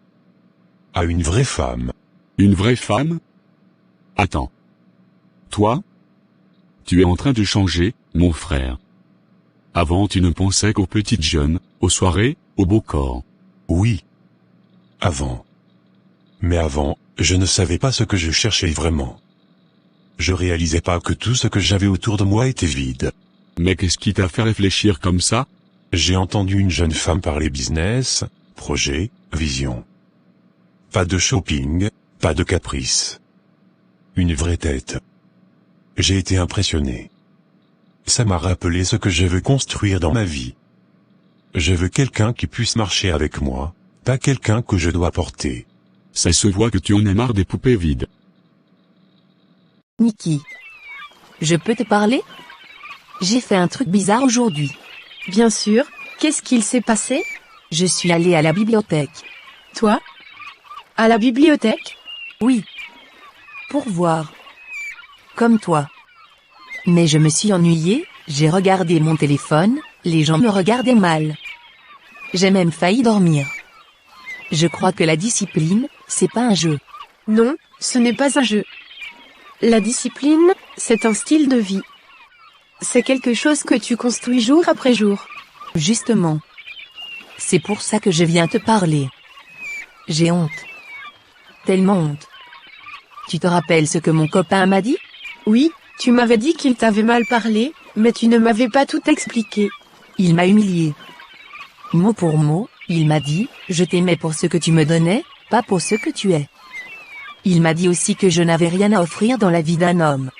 à une vraie femme. Une vraie femme? Attends. Toi? Tu es en train de changer, mon frère. Avant tu ne pensais qu'aux petites jeunes, aux soirées, au beau corps. Oui. Avant. Mais avant, je ne savais pas ce que je cherchais vraiment. Je réalisais pas que tout ce que j'avais autour de moi était vide. Mais qu'est-ce qui t'a fait réfléchir comme ça? J'ai entendu une jeune femme parler business, projet, vision. Pas de shopping, pas de caprice. Une vraie tête. J'ai été impressionné. Ça m'a rappelé ce que je veux construire dans ma vie. Je veux quelqu'un qui puisse marcher avec moi, pas quelqu'un que je dois porter. Ça se voit que tu en as marre des poupées vides. Nikki. Je peux te parler? J'ai fait un truc bizarre aujourd'hui. Bien sûr, qu'est-ce qu'il s'est passé? Je suis allée à la bibliothèque. Toi? À la bibliothèque? Oui. Pour voir. Comme toi. Mais je me suis ennuyée, j'ai regardé mon téléphone, les gens me regardaient mal. J'ai même failli dormir. Je crois que la discipline, c'est pas un jeu. Non, ce n'est pas un jeu. La discipline, c'est un style de vie. C'est quelque chose que tu construis jour après jour. Justement. C'est pour ça que je viens te parler. J'ai honte. Tellement honte. Tu te rappelles ce que mon copain m'a dit? Oui, tu m'avais dit qu'il t'avait mal parlé, mais tu ne m'avais pas tout expliqué. Il m'a humilié. Mot pour mot, il m'a dit, je t'aimais pour ce que tu me donnais, pas pour ce que tu es. Il m'a dit aussi que je n'avais rien à offrir dans la vie d'un homme.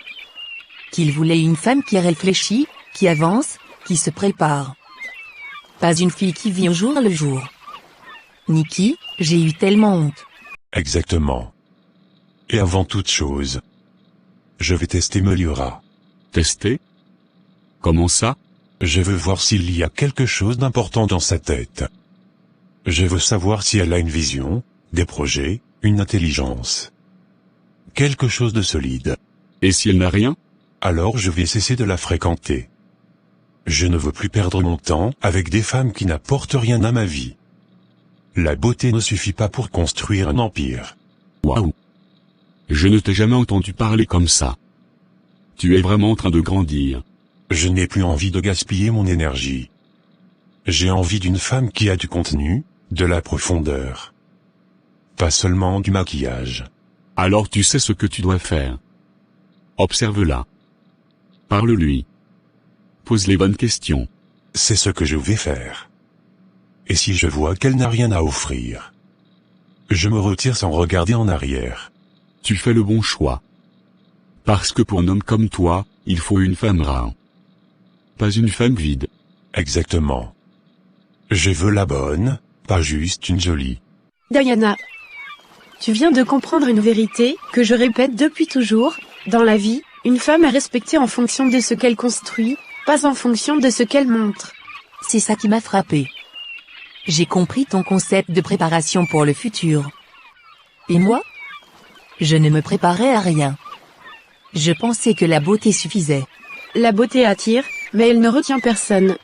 Qu'il voulait une femme qui réfléchit, qui avance, qui se prépare. Pas une fille qui vit au jour le jour. Nikki, j'ai eu tellement honte. Exactement. Et avant toute chose, je vais tester Meliora. Tester? Comment ça? Je veux voir s'il y a quelque chose d'important dans sa tête. Je veux savoir si elle a une vision, des projets, une intelligence. Quelque chose de solide. Et si elle n'a rien? Alors je vais cesser de la fréquenter. Je ne veux plus perdre mon temps avec des femmes qui n'apportent rien à ma vie. La beauté ne suffit pas pour construire un empire. Waouh! Je ne t'ai jamais entendu parler comme ça. Tu es vraiment en train de grandir. Je n'ai plus envie de gaspiller mon énergie. J'ai envie d'une femme qui a du contenu, de la profondeur. Pas seulement du maquillage. Alors tu sais ce que tu dois faire. Observe-la. Parle-lui. Pose les bonnes questions. C'est ce que je vais faire. Et si je vois qu'elle n'a rien à offrir, je me retire sans regarder en arrière. Tu fais le bon choix. Parce que pour un homme comme toi, il faut une femme rare. Pas une femme vide. Exactement. Je veux la bonne, pas juste une jolie. Diana, tu viens de comprendre une vérité que je répète depuis toujours. Dans la vie, une femme est respectée en fonction de ce qu'elle construit, pas en fonction de ce qu'elle montre. C'est ça qui m'a frappé. J'ai compris ton concept de préparation pour le futur. Et moi? Je ne me préparais à rien. Je pensais que la beauté suffisait. La beauté attire, mais elle ne retient personne.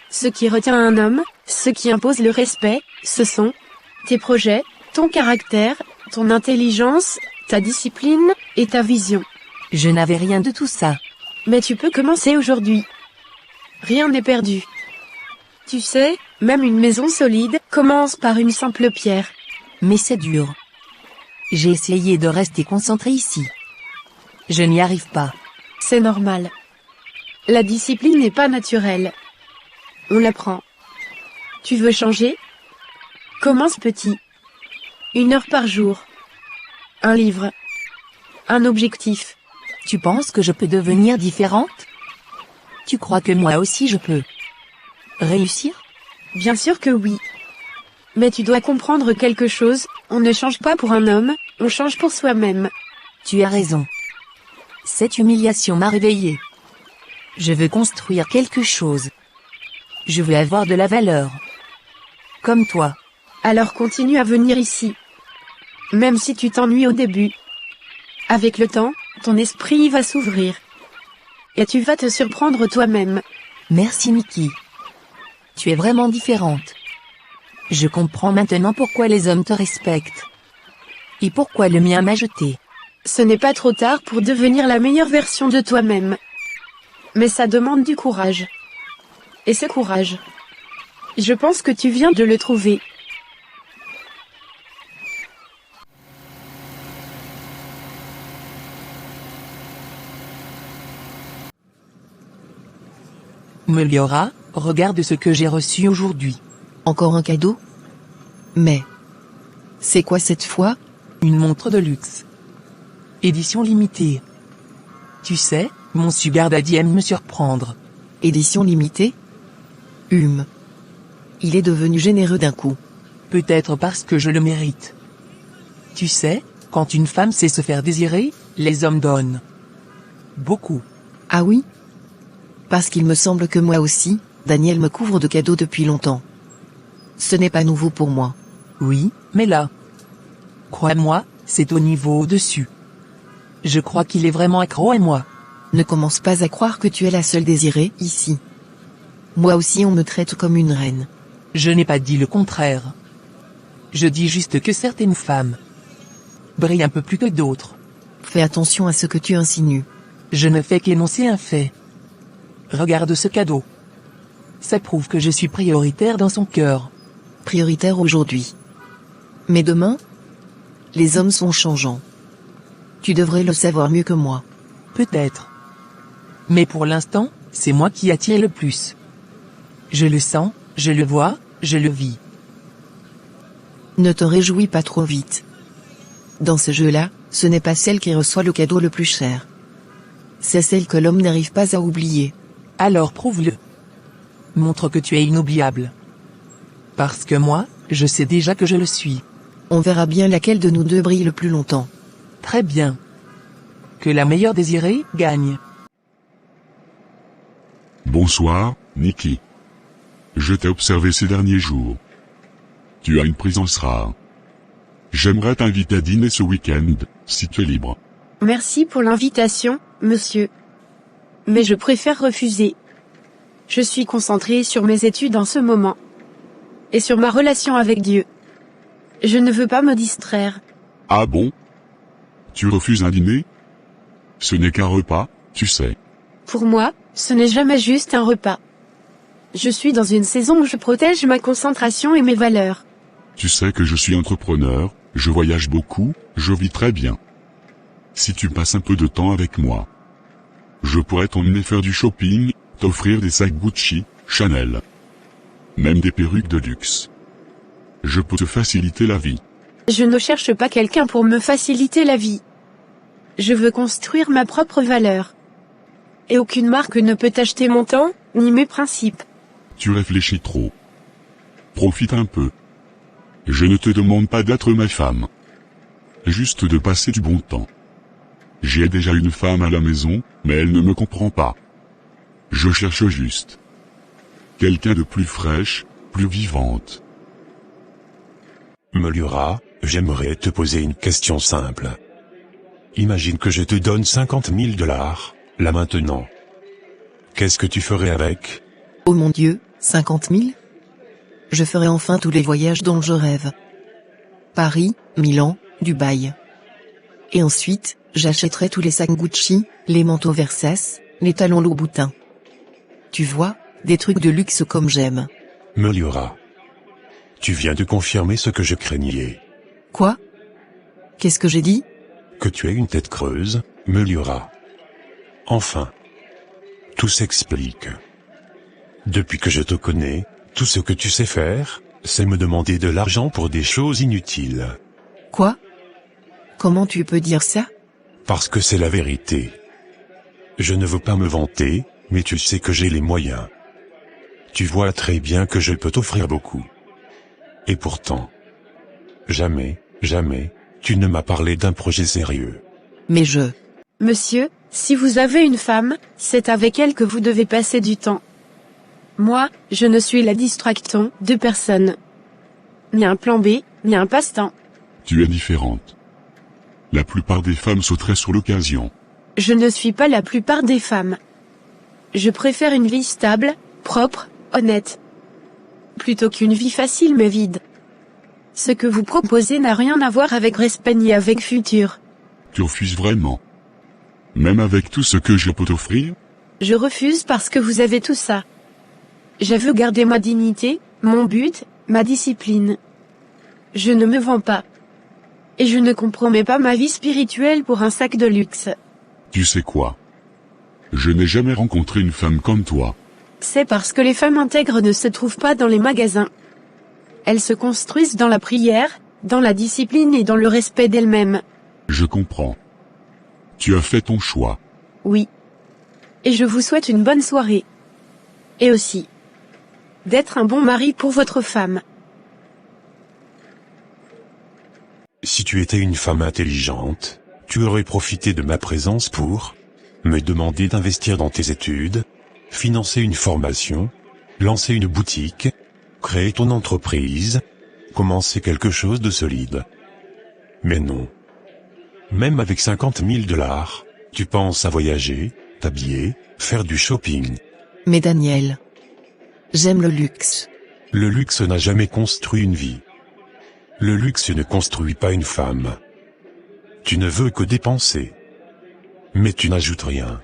Ce qui retient un homme, ce qui impose le respect, ce sont tes projets, ton caractère, ton intelligence, ta discipline et ta vision. Je n'avais rien de tout ça. Mais tu peux commencer aujourd'hui. Rien n'est perdu. Tu sais, même une maison solide commence par une simple pierre. Mais c'est dur. J'ai essayé de rester concentré ici. Je n'y arrive pas. C'est normal. La discipline n'est pas naturelle. On l'apprend. Tu veux changer? Commence petit. 1 heure par jour. Un livre. Un objectif. Tu penses que je peux devenir différente? Tu crois que moi aussi je peux réussir? Bien sûr que oui. Mais tu dois comprendre quelque chose, on ne change pas pour un homme, on change pour soi-même. Tu as raison. Cette humiliation m'a réveillée. Je veux construire quelque chose. Je veux avoir de la valeur. Comme toi. Alors continue à venir ici. Même si tu t'ennuies au début. Avec le temps, ton esprit va s'ouvrir. Et tu vas te surprendre toi-même. Merci Nikki. Tu es vraiment différente. Je comprends maintenant pourquoi les hommes te respectent. Et pourquoi le mien m'a jeté. Ce n'est pas trop tard pour devenir la meilleure version de toi-même. Mais ça demande du courage. Et ce courage, je pense que tu viens de le trouver. Meliora, regarde ce que j'ai reçu aujourd'hui. Encore un cadeau? Mais... c'est quoi cette fois? Une montre de luxe. Édition limitée. Tu sais, mon sugar daddy aime me surprendre. Édition limitée? Il est devenu généreux d'un coup. Peut-être parce que je le mérite. Tu sais, quand une femme sait se faire désirer, les hommes donnent. Beaucoup. Ah oui? Parce qu'il me semble que moi aussi, Daniel me couvre de cadeaux depuis longtemps. Ce n'est pas nouveau pour moi. Oui, mais là. Crois-moi, c'est au niveau au-dessus. Je crois qu'il est vraiment accro à moi. Ne commence pas à croire que tu es la seule désirée, ici. Moi aussi on me traite comme une reine. Je n'ai pas dit le contraire. Je dis juste que certaines femmes brillent un peu plus que d'autres. Fais attention à ce que tu insinues. Je ne fais qu'énoncer un fait. Regarde ce cadeau. Ça prouve que je suis prioritaire dans son cœur. Prioritaire aujourd'hui. Mais demain? Les hommes sont changeants. Tu devrais le savoir mieux que moi. Peut-être. Mais pour l'instant, c'est moi qui attire le plus. Je le sens, je le vois, je le vis. Ne te réjouis pas trop vite. Dans ce jeu-là, ce n'est pas celle qui reçoit le cadeau le plus cher. C'est celle que l'homme n'arrive pas à oublier. Alors prouve-le. Montre que tu es inoubliable. Parce que moi, je sais déjà que je le suis. On verra bien laquelle de nous deux brille le plus longtemps. Très bien. Que la meilleure désirée gagne. Bonsoir, Nikki. Je t'ai observé ces derniers jours. Tu as une présence rare. J'aimerais t'inviter à dîner ce week-end, si tu es libre. Merci pour l'invitation, monsieur. Mais je préfère refuser. Je suis concentrée sur mes études en ce moment. Et sur ma relation avec Dieu. Je ne veux pas me distraire. Ah bon? Tu refuses un dîner? Ce n'est qu'un repas, tu sais. Pour moi, ce n'est jamais juste un repas. Je suis dans une saison où je protège ma concentration et mes valeurs. Tu sais que je suis entrepreneur, je voyage beaucoup, je vis très bien. Si tu passes un peu de temps avec moi, je pourrais t'emmener faire du shopping, t'offrir des sacs Gucci, Chanel. Même des perruques de luxe. Je peux te faciliter la vie. Je ne cherche pas quelqu'un pour me faciliter la vie. Je veux construire ma propre valeur. Et aucune marque ne peut acheter mon temps, ni mes principes. Tu réfléchis trop. Profite un peu. Je ne te demande pas d'être ma femme. Juste de passer du bon temps. J'ai déjà une femme à la maison, mais elle ne me comprend pas. Je cherche juste quelqu'un de plus fraîche, plus vivante. Meliora, j'aimerais te poser une question simple. Imagine que je te donne 50 000 $, là maintenant. Qu'est-ce que tu ferais avec? Oh mon Dieu, 50 000? Je ferai enfin tous les voyages dont je rêve. Paris, Milan, Dubaï. Et ensuite, j'achèterai tous les sacs Gucci, les manteaux Versace, les talons Louboutin. Tu vois, des trucs de luxe comme j'aime. Meliora. Tu viens de confirmer ce que je craignais. Quoi? Qu'est-ce que j'ai dit? Que tu as une tête creuse, Meliora. Enfin. Tout s'explique. Depuis que je te connais, tout ce que tu sais faire, c'est me demander de l'argent pour des choses inutiles. Quoi? Comment tu peux dire ça? Parce que c'est la vérité. Je ne veux pas me vanter, mais tu sais que j'ai les moyens. Tu vois très bien que je peux t'offrir beaucoup. Et pourtant, jamais, tu ne m'as parlé d'un projet sérieux. Mais je... Monsieur, si vous avez une femme, c'est avec elle que vous devez passer du temps. Moi, je ne suis la distraction de personne. Ni un plan B, ni un passe-temps. Tu es différente. La plupart des femmes sauteraient sur l'occasion. Je ne suis pas la plupart des femmes. Je préfère une vie stable, propre, honnête. Plutôt qu'une vie facile mais vide. Ce que vous proposez n'a rien à voir avec respect ni avec futur. Tu refuses vraiment? Même avec tout ce que je peux t'offrir? Je refuse parce que vous avez tout ça. Je veux garder ma dignité, mon but, ma discipline. Je ne me vends pas. Et je ne compromets pas ma vie spirituelle pour un sac de luxe. Tu sais quoi? Je n'ai jamais rencontré une femme comme toi. C'est parce que les femmes intègres ne se trouvent pas dans les magasins. Elles se construisent dans la prière, dans la discipline et dans le respect d'elles-mêmes. Je comprends. Tu as fait ton choix. Oui. Et je vous souhaite une bonne soirée. Et aussi, d'être un bon mari pour votre femme. Si tu étais une femme intelligente, tu aurais profité de ma présence pour me demander d'investir dans tes études, financer une formation, lancer une boutique, créer ton entreprise, commencer quelque chose de solide. Mais non. Même avec 50 000 $, tu penses à voyager, t'habiller, faire du shopping. Mais Daniel, j'aime le luxe. Le luxe n'a jamais construit une vie. Le luxe ne construit pas une femme. Tu ne veux que dépenser. Mais tu n'ajoutes rien.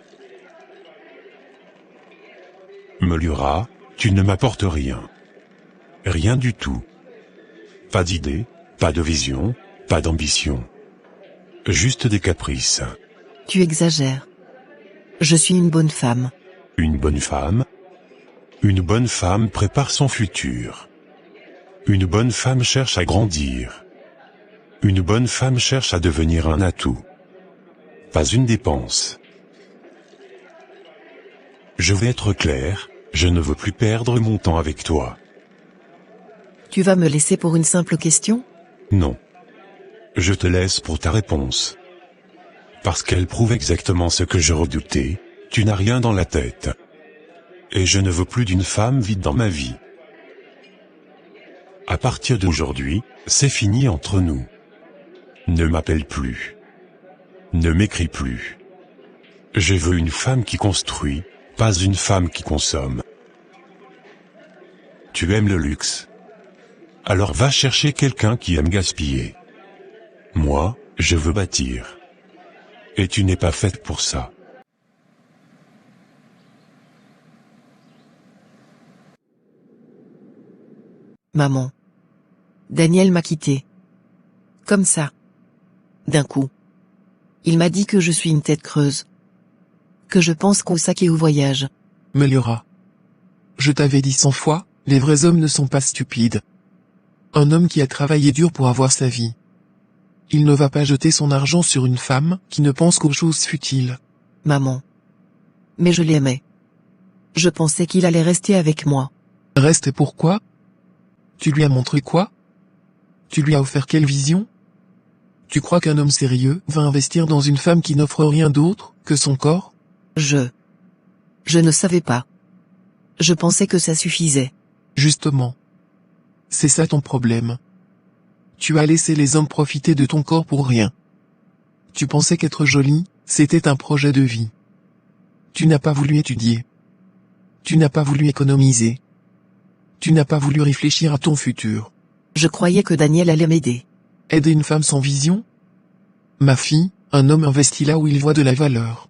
Meliora, tu ne m'apportes rien. Rien du tout. Pas d'idée, pas de vision, pas d'ambition. Juste des caprices. Tu exagères. Je suis une bonne femme. Une bonne femme? Une bonne femme prépare son futur. Une bonne femme cherche à grandir. Une bonne femme cherche à devenir un atout. Pas une dépense. Je vais être clair, je ne veux plus perdre mon temps avec toi. Tu vas me laisser pour une simple question? Non. Je te laisse pour ta réponse. Parce qu'elle prouve exactement ce que je redoutais, tu n'as rien dans la tête. Et je ne veux plus d'une femme vide dans ma vie. À partir d'aujourd'hui, c'est fini entre nous. Ne m'appelle plus. Ne m'écris plus. Je veux une femme qui construit, pas une femme qui consomme. Tu aimes le luxe? Alors va chercher quelqu'un qui aime gaspiller. Moi, je veux bâtir. Et tu n'es pas faite pour ça. Maman. Daniel m'a quitté. Comme ça. D'un coup. Il m'a dit que je suis une tête creuse. Que je pense qu'au sac et au voyage. Meliora. Je t'avais dit 100 fois, les vrais hommes ne sont pas stupides. Un homme qui a travaillé dur pour avoir sa vie. Il ne va pas jeter son argent sur une femme qui ne pense qu'aux choses futiles. Maman. Mais je l'aimais. Je pensais qu'il allait rester avec moi. Reste pourquoi? Tu lui as montré quoi? Tu lui as offert quelle vision? Tu crois qu'un homme sérieux va investir dans une femme qui n'offre rien d'autre que son corps? Je ne savais pas. Je pensais que ça suffisait. Justement. C'est ça ton problème. Tu as laissé les hommes profiter de ton corps pour rien. Tu pensais qu'être jolie, c'était un projet de vie. Tu n'as pas voulu étudier. Tu n'as pas voulu économiser. Tu n'as pas voulu réfléchir à ton futur. Je croyais que Daniel allait m'aider. Aider une femme sans vision? Ma fille, un homme investit là où il voit de la valeur.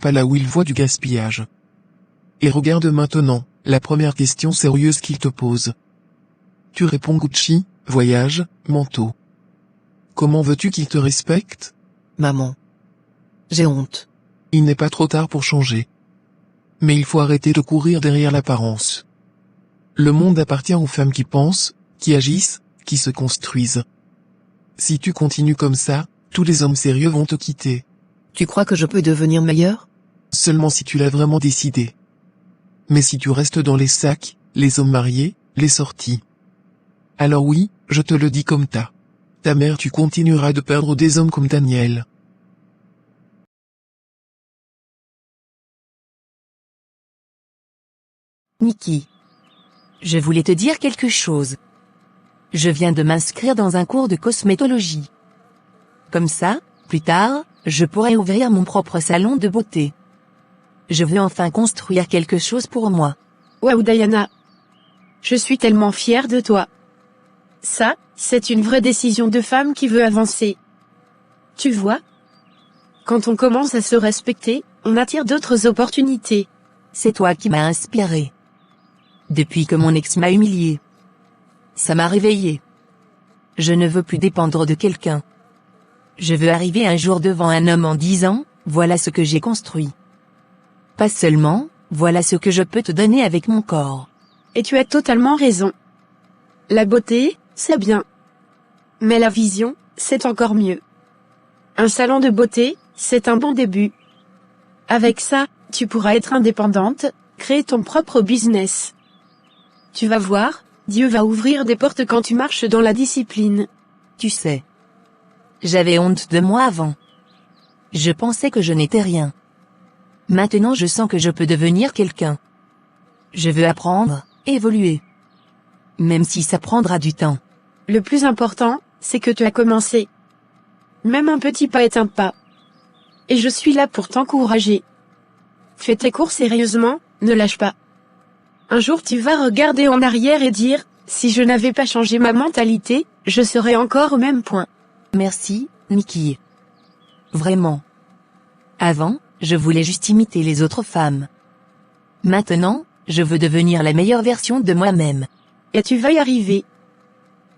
Pas là où il voit du gaspillage. Et regarde maintenant, la première question sérieuse qu'il te pose. Tu réponds Gucci, voyage, manteau. Comment veux-tu qu'il te respecte? Maman. J'ai honte. Il n'est pas trop tard pour changer. Mais il faut arrêter de courir derrière l'apparence. Le monde appartient aux femmes qui pensent, qui agissent, qui se construisent. Si tu continues comme ça, tous les hommes sérieux vont te quitter. Tu crois que je peux devenir meilleur? Seulement si tu l'as vraiment décidé. Mais si tu restes dans les sacs, les hommes mariés, les sorties. Alors oui, je te le dis comme ta mère, tu continueras de perdre des hommes comme Daniel. Nikki. Je voulais te dire quelque chose. Je viens de m'inscrire dans un cours de cosmétologie. Comme ça, plus tard, je pourrai ouvrir mon propre salon de beauté. Je veux enfin construire quelque chose pour moi. Waouh Diana. Je suis tellement fière de toi. Ça, c'est une vraie décision de femme qui veut avancer. Tu vois? Quand on commence à se respecter, on attire d'autres opportunités. C'est toi qui m'as inspiré. Depuis que mon ex m'a humilié. Ça m'a réveillé. Je ne veux plus dépendre de quelqu'un. Je veux arriver un jour devant un homme en disant, voilà ce que j'ai construit. Pas seulement, Voilà ce que je peux te donner avec mon corps. Et tu as totalement raison. La beauté, c'est bien. Mais la vision, c'est encore mieux. Un salon de beauté, c'est un bon début. Avec ça, tu pourras être indépendante, créer ton propre business. Tu vas voir, Dieu va ouvrir des portes quand tu marches dans la discipline. Tu sais. J'avais honte de moi avant. Je pensais que je n'étais rien. Maintenant je sens que je peux devenir quelqu'un. Je veux apprendre, évoluer. Même si ça prendra du temps. Le plus important, c'est que tu as commencé. Même un petit pas est un pas. Et je suis là pour t'encourager. Fais tes cours sérieusement, ne lâche pas. Un jour tu vas regarder en arrière et dire, si je n'avais pas changé ma mentalité, je serais encore au même point. Merci, Nikki. Vraiment. Avant, je voulais juste imiter les autres femmes. Maintenant, je veux devenir la meilleure version de moi-même. Et tu vas y arriver.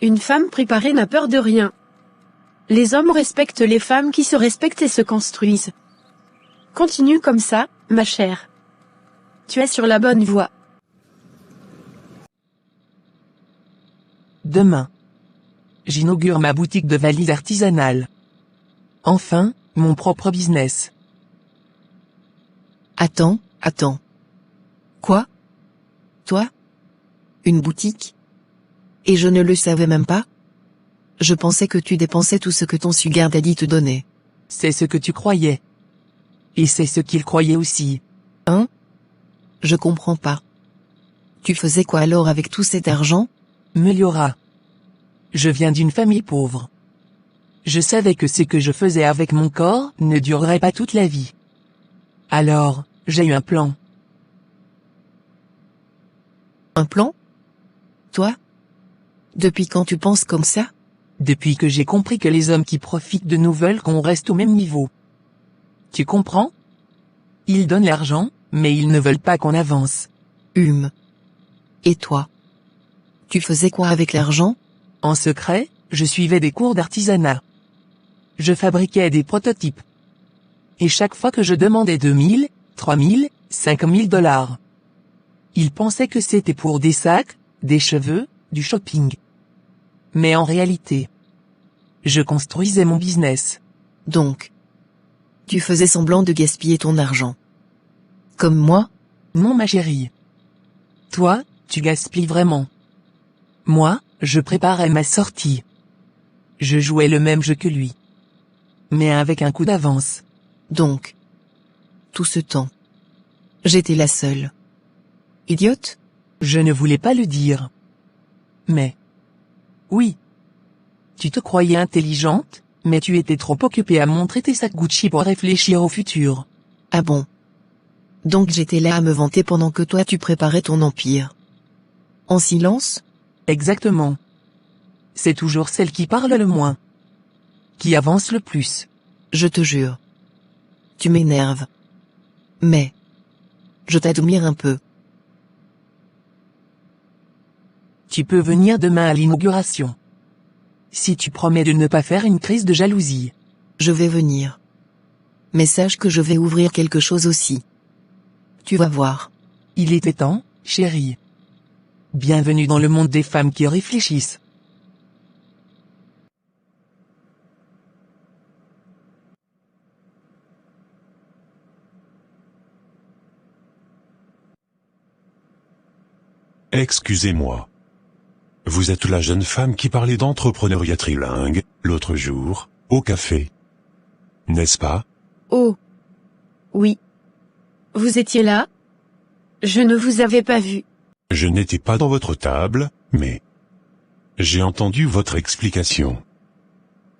Une femme préparée n'a peur de rien. Les hommes respectent les femmes qui se respectent et se construisent. Continue comme ça, ma chère. Tu es sur la bonne voie. Demain. J'inaugure ma boutique de valises artisanales. Enfin, mon propre business. Attends. Quoi? Toi? Une boutique? Et je ne le savais même pas? Je pensais que tu dépensais tout ce que ton sugar daddy te donnait. C'est ce que tu croyais. Et c'est ce qu'il croyait aussi. Hein? Je comprends pas. Tu faisais quoi alors avec tout cet argent? Meliora. Je viens d'une famille pauvre. Je savais que ce que je faisais avec mon corps ne durerait pas toute la vie. Alors, j'ai eu un plan. Un plan? Toi? Depuis quand tu penses comme ça? Depuis que j'ai compris que les hommes qui profitent de nous veulent qu'on reste au même niveau. Tu comprends? Ils donnent l'argent, mais ils ne veulent pas qu'on avance. Et toi? Tu faisais quoi avec l'argent? En secret, je suivais des cours d'artisanat. Je fabriquais des prototypes. Et chaque fois que je demandais 2000, 3000, 5000 $, ils pensaient que c'était pour des sacs, des cheveux, du shopping. Mais en réalité, je construisais mon business. Donc, tu faisais semblant de gaspiller ton argent. Comme moi? Non ma chérie. Toi, tu gaspilles vraiment. Moi, je préparais ma sortie. Je jouais le même jeu que lui. Mais avec un coup d'avance. Donc, tout ce temps, j'étais la seule. Idiote? Je ne voulais pas le dire. Mais, oui. Tu te croyais intelligente, mais tu étais trop occupée à montrer tes sacs Gucci pour réfléchir au futur. Ah bon? Donc j'étais là à me vanter pendant que toi tu préparais ton empire. En silence? Exactement. C'est toujours celle qui parle le moins. Qui avance le plus. Je te jure. Tu m'énerves. Mais, je t'admire un peu. Tu peux venir demain à l'inauguration. Si tu promets de ne pas faire une crise de jalousie. Je vais venir. Mais sache que je vais ouvrir quelque chose aussi. Tu vas voir. Il était temps, chérie. Bienvenue dans le monde des femmes qui réfléchissent. Excusez-moi. Vous êtes la jeune femme qui parlait d'entrepreneuriat trilingue, l'autre jour, au café. N'est-ce pas? Oh. Oui. Vous étiez là? Je ne vous avais pas vu. Je n'étais pas dans votre table, mais... j'ai entendu votre explication.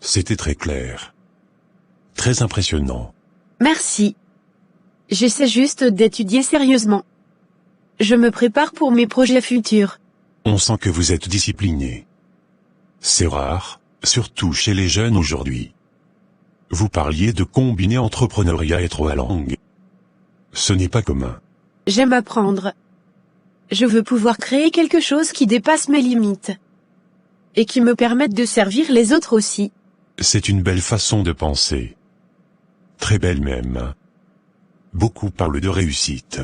C'était très clair. Très impressionnant. Merci. J'essaie juste d'étudier sérieusement. Je me prépare pour mes projets futurs. On sent que vous êtes discipliné. C'est rare, surtout chez les jeunes aujourd'hui. Vous parliez de combiner entrepreneuriat et trois langues. Ce n'est pas commun. J'aime apprendre. Je veux pouvoir créer quelque chose qui dépasse mes limites. Et qui me permette de servir les autres aussi. C'est une belle façon de penser. Très belle même. Beaucoup parlent de réussite.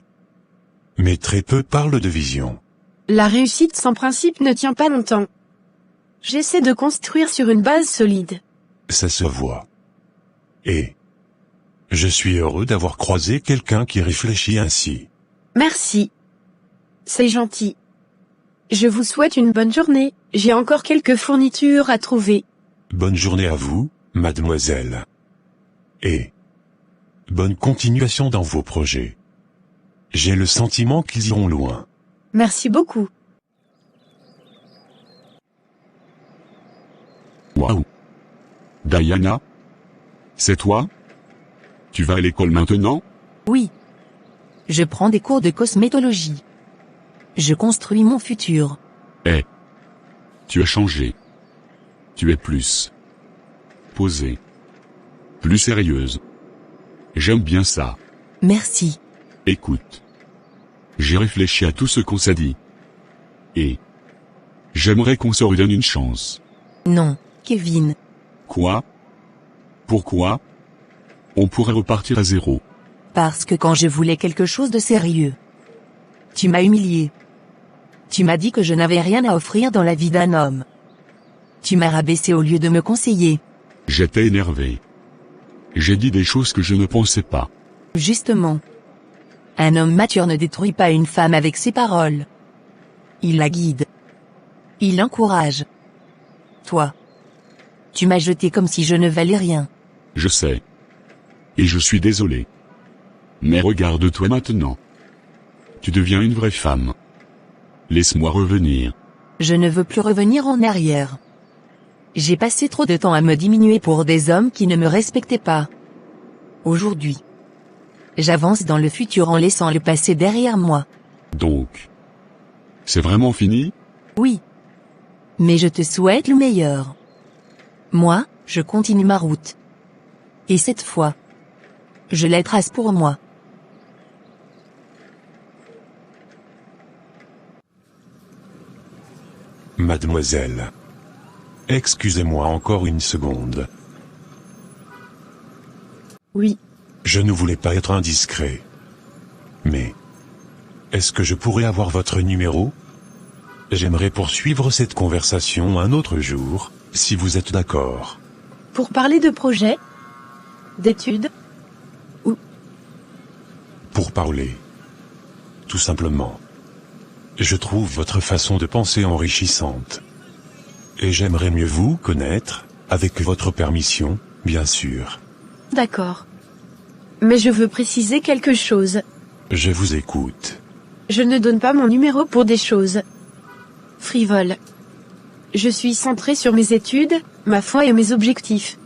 Mais très peu parlent de vision. La réussite sans principe ne tient pas longtemps. J'essaie de construire sur une base solide. Ça se voit. Et je suis heureux d'avoir croisé quelqu'un qui réfléchit ainsi. Merci. C'est gentil. Je vous souhaite une bonne journée, j'ai encore quelques fournitures à trouver. Bonne journée à vous, mademoiselle. Et bonne continuation dans vos projets. J'ai le sentiment qu'ils iront loin. Merci beaucoup. Waouh. Diana? C'est toi? Tu vas à l'école maintenant? Oui. Je prends des cours de cosmétologie. Je construis mon futur. Tu as changé. Tu es plus posée. Plus sérieuse. J'aime bien ça. Merci. Écoute. J'ai réfléchi à tout ce qu'on s'est dit. Et j'aimerais qu'on se redonne une chance. Non, Kevin. Quoi? Pourquoi? On pourrait repartir à zéro. Parce que quand je voulais quelque chose de sérieux, tu m'as humilié. Tu m'as dit que je n'avais rien à offrir dans la vie d'un homme. Tu m'as rabaissé au lieu de me conseiller. J'étais énervé. J'ai dit des choses que je ne pensais pas. Justement. Un homme mature ne détruit pas une femme avec ses paroles. Il la guide. Il l'encourage. Toi. Tu m'as jeté comme si je ne valais rien. Je sais. Et je suis désolé. Mais regarde-toi maintenant. Tu deviens une vraie femme. Laisse-moi revenir. Je ne veux plus revenir en arrière. J'ai passé trop de temps à me diminuer pour des hommes qui ne me respectaient pas. Aujourd'hui, j'avance dans le futur en laissant le passé derrière moi. Donc, c'est vraiment fini? Oui. Mais je te souhaite le meilleur. Moi, je continue ma route. Et cette fois, je la trace pour moi. Mademoiselle. Excusez-moi encore une seconde. Oui. Je ne voulais pas être indiscret. Mais est-ce que je pourrais avoir votre numéro? J'aimerais poursuivre cette conversation un autre jour, si vous êtes d'accord. Pour parler de projets? D'études? Pour parler. Tout simplement. Je trouve votre façon de penser enrichissante. Et j'aimerais mieux vous connaître, avec votre permission, bien sûr. D'accord. Mais je veux préciser quelque chose. Je vous écoute. Je ne donne pas mon numéro pour des choses frivoles. Je suis centré sur mes études, ma foi et mes objectifs.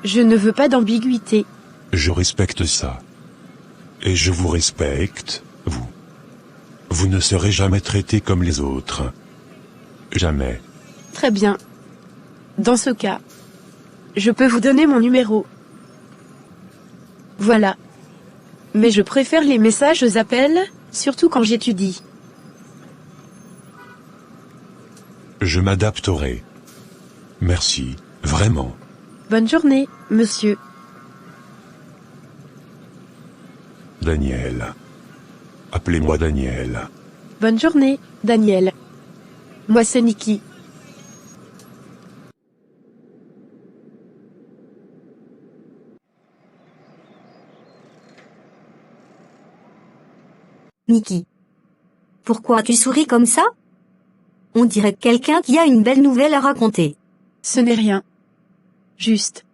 Je ne veux pas d'ambiguïté. Je respecte ça. Et je vous respecte, vous. Vous ne serez jamais traité comme les autres. Jamais. Très bien. Dans ce cas, je peux vous donner mon numéro. Voilà. Mais je préfère les messages aux appels, surtout quand j'étudie. Je m'adapterai. Merci, vraiment. Bonne journée, monsieur. Daniel. Appelez-moi Daniel. Bonne journée, Daniel. Moi c'est Nikki. Nikki. Pourquoi tu souris comme ça? On dirait quelqu'un qui a une belle nouvelle à raconter. Ce n'est rien. Juste.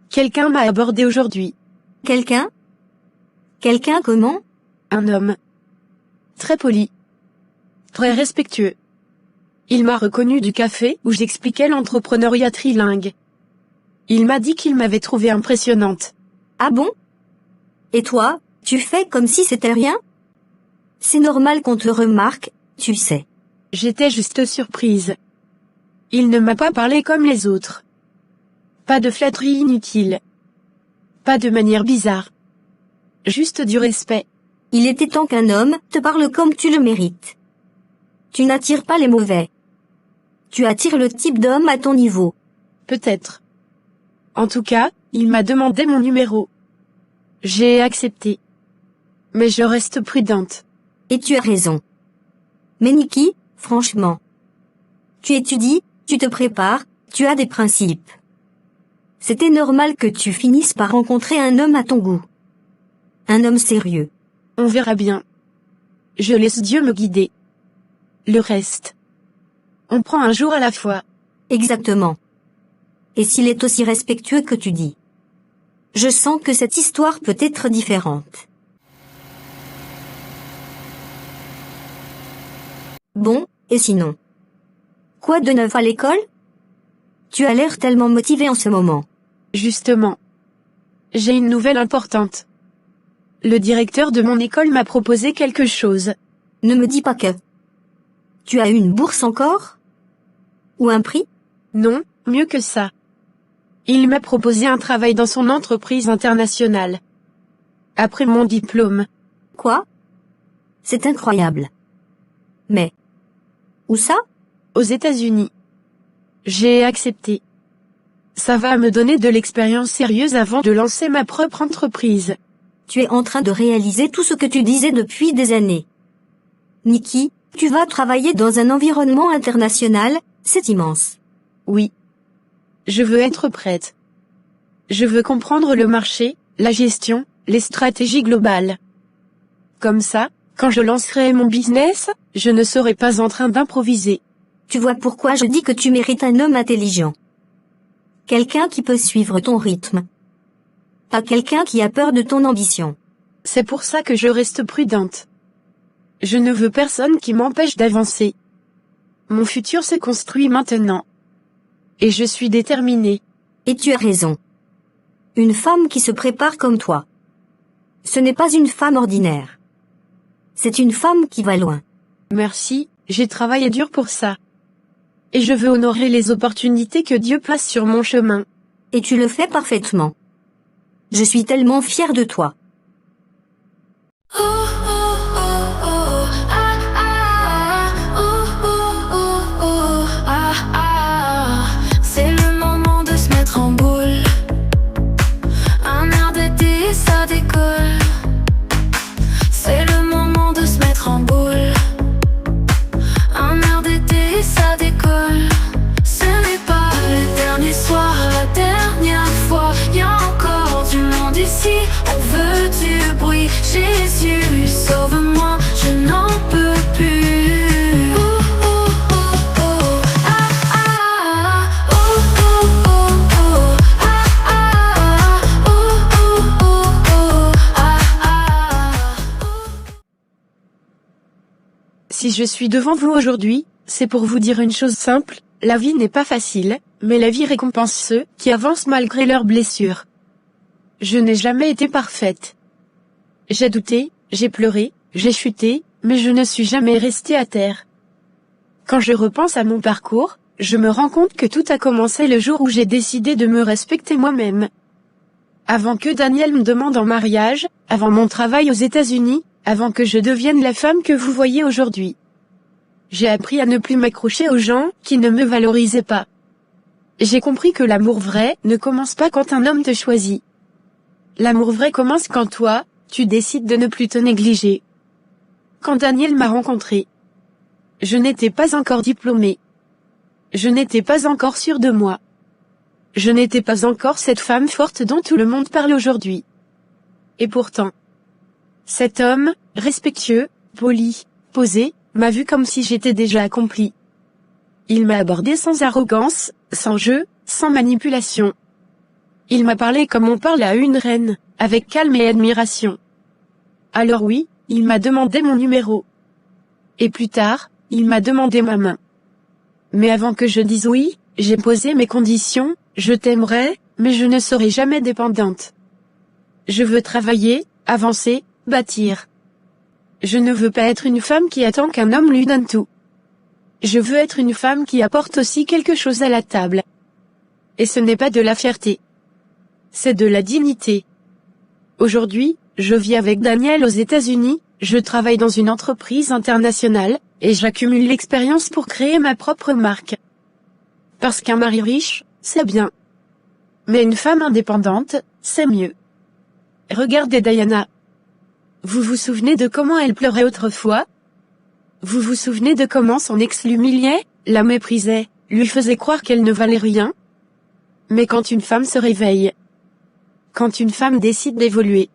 Quelqu'un m'a abordé aujourd'hui. Quelqu'un? Quelqu'un comment? Un homme. Très poli. Très respectueux. Il m'a reconnu du café où j'expliquais l'entrepreneuriat trilingue. Il m'a dit qu'il m'avait trouvée impressionnante. Ah bon? Et toi, tu fais comme si c'était rien? C'est normal qu'on te remarque, tu sais. J'étais juste surprise. Il ne m'a pas parlé comme les autres. Pas de flatterie inutile. Pas de manière bizarre. Juste du respect. Il était temps qu'un homme te parle comme tu le mérites. Tu n'attires pas les mauvais. Tu attires le type d'homme à ton niveau. Peut-être. En tout cas, il m'a demandé mon numéro. J'ai accepté. Mais je reste prudente. Et tu as raison. Mais Nikki, franchement. Tu étudies, tu te prépares, tu as des principes. C'était normal que tu finisses par rencontrer un homme à ton goût. Un homme sérieux. On verra bien. Je laisse Dieu me guider. Le reste. On prend un jour à la fois. Exactement. Et s'il est aussi respectueux que tu dis. Je sens que cette histoire peut être différente. Bon, et sinon? Quoi de neuf à l'école? Tu as l'air tellement motivé en ce moment. Justement. J'ai une nouvelle importante. Le directeur de mon école m'a proposé quelque chose. Ne me dis pas que. Tu as eu une bourse encore? Ou un prix? Non, mieux que ça. Il m'a proposé un travail dans son entreprise internationale. Après mon diplôme. Quoi? C'est incroyable. Mais. Où ça? Aux États-Unis. J'ai accepté. Ça va me donner de l'expérience sérieuse avant de lancer ma propre entreprise. Tu es en train de réaliser tout ce que tu disais depuis des années. Nikki, tu vas travailler dans un environnement international, c'est immense. Oui. Je veux être prête. Je veux comprendre le marché, la gestion, les stratégies globales. Comme ça, quand je lancerai mon business, je ne serai pas en train d'improviser. Tu vois pourquoi je dis que tu mérites un homme intelligent. Quelqu'un qui peut suivre ton rythme. Pas quelqu'un qui a peur de ton ambition. C'est pour ça que je reste prudente. Je ne veux personne qui m'empêche d'avancer. Mon futur se construit maintenant. Et je suis déterminée. Et tu as raison. Une femme qui se prépare comme toi. Ce n'est pas une femme ordinaire. C'est une femme qui va loin. Merci, j'ai travaillé dur pour ça. Et je veux honorer les opportunités que Dieu place sur mon chemin. Et tu le fais parfaitement. Je suis tellement fière de toi. C'est le moment de se mettre en boule. Un air d'été, ça décolle. C'est le moment de se mettre en boule. Un air d'été, ça décolle. Ce n'est pas le dernier soir, la dernière fois. Y a encore du monde ici, on veut du bruit. Jésus, sauve-moi, je n'en peux plus. Si je suis devant vous aujourd'hui, c'est pour vous dire une chose simple, la vie n'est pas facile, mais la vie récompense ceux qui avancent malgré leurs blessures. Je n'ai jamais été parfaite. J'ai douté, j'ai pleuré, j'ai chuté, mais je ne suis jamais restée à terre. Quand je repense à mon parcours, je me rends compte que tout a commencé le jour où j'ai décidé de me respecter moi-même. Avant que Daniel me demande en mariage, avant mon travail aux États-Unis, avant que je devienne la femme que vous voyez aujourd'hui. J'ai appris à ne plus m'accrocher aux gens qui ne me valorisaient pas. J'ai compris que l'amour vrai ne commence pas quand un homme te choisit. L'amour vrai commence quand toi, tu décides de ne plus te négliger. Quand Daniel m'a rencontré, je n'étais pas encore diplômée. Je n'étais pas encore sûre de moi. Je n'étais pas encore cette femme forte dont tout le monde parle aujourd'hui. Et pourtant, cet homme, respectueux, poli, posé, m'a vu comme si j'étais déjà accomplie. Il m'a abordé sans arrogance, sans jeu, sans manipulation. Il m'a parlé comme on parle à une reine, avec calme et admiration. Alors oui, il m'a demandé mon numéro. Et plus tard, il m'a demandé ma main. Mais avant que je dise oui, j'ai posé mes conditions, je t'aimerai, mais je ne serai jamais dépendante. Je veux travailler, avancer, bâtir. Je ne veux pas être une femme qui attend qu'un homme lui donne tout. Je veux être une femme qui apporte aussi quelque chose à la table. Et ce n'est pas de la fierté. C'est de la dignité. Aujourd'hui, je vis avec Daniel aux États-Unis, je travaille dans une entreprise internationale, et j'accumule l'expérience pour créer ma propre marque. Parce qu'un mari riche, c'est bien. Mais une femme indépendante, c'est mieux. Regardez Diana. Vous vous souvenez de comment elle pleurait autrefois? Vous vous souvenez de comment son ex l'humiliait, la méprisait, lui faisait croire qu'elle ne valait rien? Mais quand une femme se réveille, quand une femme décide d'évoluer,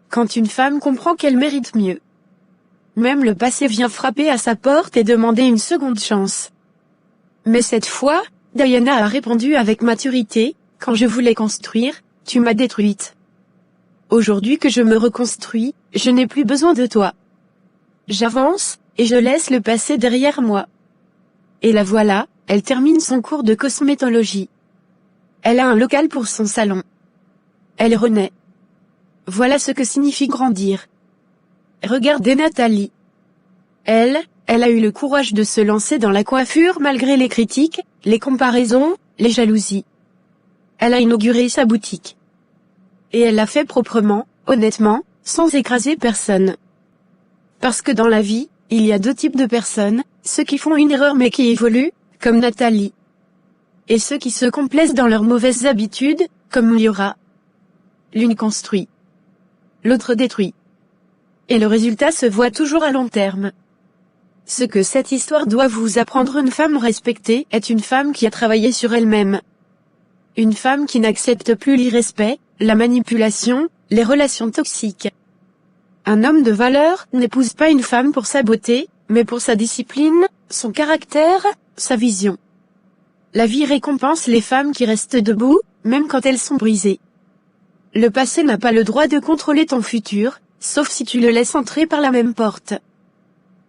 quand une femme comprend qu'elle mérite mieux, même le passé vient frapper à sa porte et demander une seconde chance. Mais cette fois, Diana a répondu avec maturité, quand je voulais construire, tu m'as détruite. Aujourd'hui que je me reconstruis, je n'ai plus besoin de toi. J'avance, et je laisse le passé derrière moi. Et la voilà, elle termine son cours de cosmétologie. Elle a un local pour son salon. Elle renaît. Voilà ce que signifie grandir. Regardez Nathalie. Elle a eu le courage de se lancer dans la coiffure malgré les critiques, les comparaisons, les jalousies. Elle a inauguré sa boutique. Et elle l'a fait proprement, honnêtement, sans écraser personne. Parce que dans la vie, il y a deux types de personnes, ceux qui font une erreur mais qui évoluent, comme Nathalie. Et ceux qui se complaisent dans leurs mauvaises habitudes, comme Liora. L'une construit. L'autre détruit. Et le résultat se voit toujours à long terme. Ce que cette histoire doit vous apprendre, une femme respectée est une femme qui a travaillé sur elle-même. Une femme qui n'accepte plus l'irrespect, la manipulation, les relations toxiques. Un homme de valeur n'épouse pas une femme pour sa beauté, mais pour sa discipline, son caractère, sa vision. La vie récompense les femmes qui restent debout, même quand elles sont brisées. Le passé n'a pas le droit de contrôler ton futur, sauf si tu le laisses entrer par la même porte.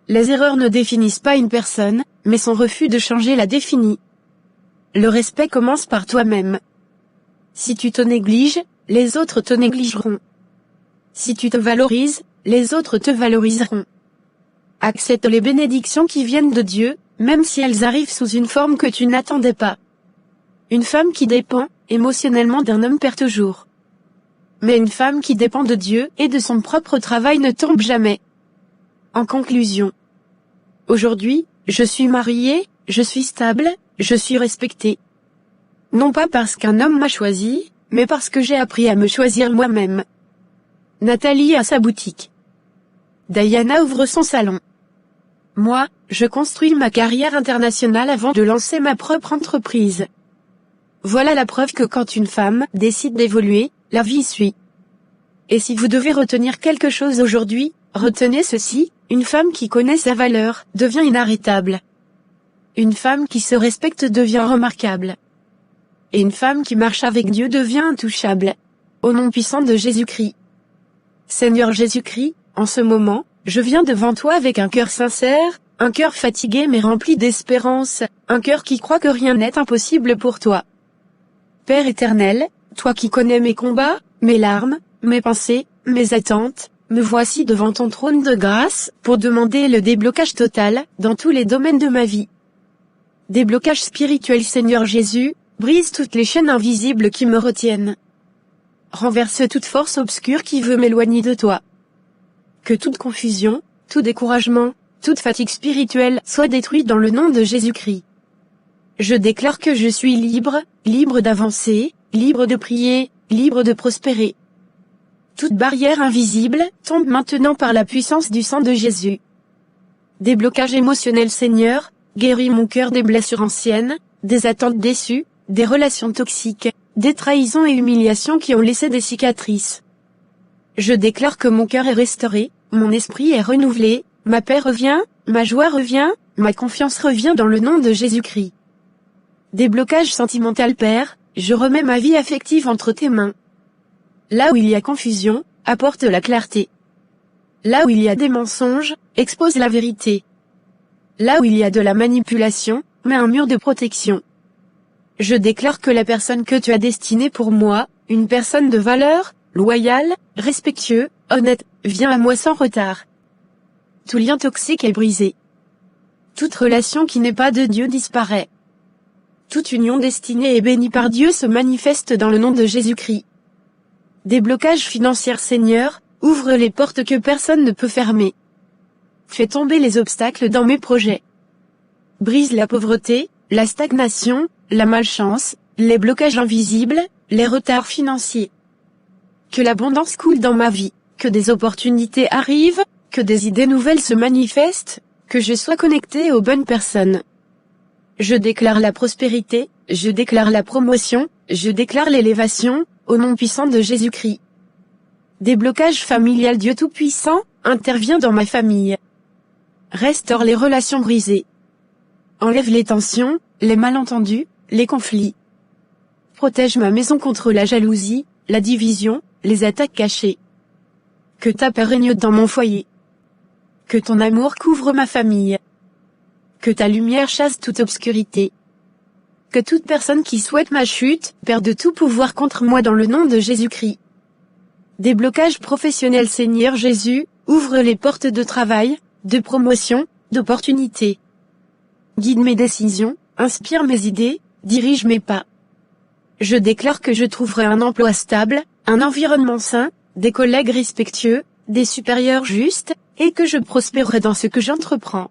Les erreurs ne définissent pas une personne, mais son refus de changer la définit. Le respect commence par toi-même. Si tu te négliges, les autres te négligeront. Si tu te valorises, les autres te valoriseront. Accepte les bénédictions qui viennent de Dieu, même si elles arrivent sous une forme que tu n'attendais pas. Une femme qui dépend, émotionnellement d'un homme perd toujours. Mais une femme qui dépend de Dieu et de son propre travail ne tombe jamais. En conclusion. Aujourd'hui, je suis mariée, je suis stable, je suis respectée. Non pas parce qu'un homme m'a choisi, mais parce que j'ai appris à me choisir moi-même. Nathalie a sa boutique. Diana ouvre son salon. Moi, je construis ma carrière internationale avant de lancer ma propre entreprise. Voilà la preuve que quand une femme décide d'évoluer, la vie suit. Et si vous devez retenir quelque chose aujourd'hui, retenez ceci, une femme qui connaît sa valeur devient inarrêtable. Une femme qui se respecte devient remarquable. Et une femme qui marche avec Dieu devient intouchable. Au nom puissant de Jésus-Christ. Seigneur Jésus-Christ, en ce moment, je viens devant toi avec un cœur sincère, un cœur fatigué mais rempli d'espérance, un cœur qui croit que rien n'est impossible pour toi. Père éternel, toi qui connais mes combats, mes larmes, mes pensées, mes attentes, me voici devant ton trône de grâce, pour demander le déblocage total, dans tous les domaines de ma vie. Déblocage spirituel Seigneur Jésus, brise toutes les chaînes invisibles qui me retiennent. Renverse toute force obscure qui veut m'éloigner de toi. Que toute confusion, tout découragement, toute fatigue spirituelle soit détruite dans le nom de Jésus-Christ. Je déclare que je suis libre, libre d'avancer, libre de prier, libre de prospérer. Toute barrière invisible tombe maintenant par la puissance du sang de Jésus. Déblocage émotionnel Seigneur, guéris mon cœur des blessures anciennes, des attentes déçues, des relations toxiques, des trahisons et humiliations qui ont laissé des cicatrices. Je déclare que mon cœur est restauré, mon esprit est renouvelé, ma paix revient, ma joie revient, ma confiance revient dans le nom de Jésus-Christ. Déblocage sentimental Père, je remets ma vie affective entre tes mains. Là où il y a confusion, apporte la clarté. Là où il y a des mensonges, expose la vérité. Là où il y a de la manipulation, mets un mur de protection. Je déclare que la personne que tu as destinée pour moi, une personne de valeur, loyale, respectueux, honnête, vient à moi sans retard. Tout lien toxique est brisé. Toute relation qui n'est pas de Dieu disparaît. Toute union destinée et bénie par Dieu se manifeste dans le nom de Jésus-Christ. Déblocage financier Seigneur, ouvre les portes que personne ne peut fermer. Fais tomber les obstacles dans mes projets. Brise la pauvreté, la stagnation, la malchance, les blocages invisibles, les retards financiers. Que l'abondance coule dans ma vie, que des opportunités arrivent, que des idées nouvelles se manifestent, que je sois connecté aux bonnes personnes. Je déclare la prospérité, je déclare la promotion, je déclare l'élévation, au nom puissant de Jésus-Christ. Déblocage familial. Dieu Tout-Puissant, intervient dans ma famille. Restaure les relations brisées. Enlève les tensions, les malentendus, les conflits. Protège ma maison contre la jalousie, la division, les attaques cachées. Que ta paix règne dans mon foyer. Que ton amour couvre ma famille. Que ta lumière chasse toute obscurité. Que toute personne qui souhaite ma chute perde tout pouvoir contre moi dans le nom de Jésus-Christ. Déblocage professionnel. Seigneur Jésus, ouvre les portes de travail, de promotion, d'opportunités. Guide mes décisions, inspire mes idées, dirige mes pas. Je déclare que je trouverai un emploi stable, un environnement sain, des collègues respectueux, des supérieurs justes, et que je prospérerai dans ce que j'entreprends.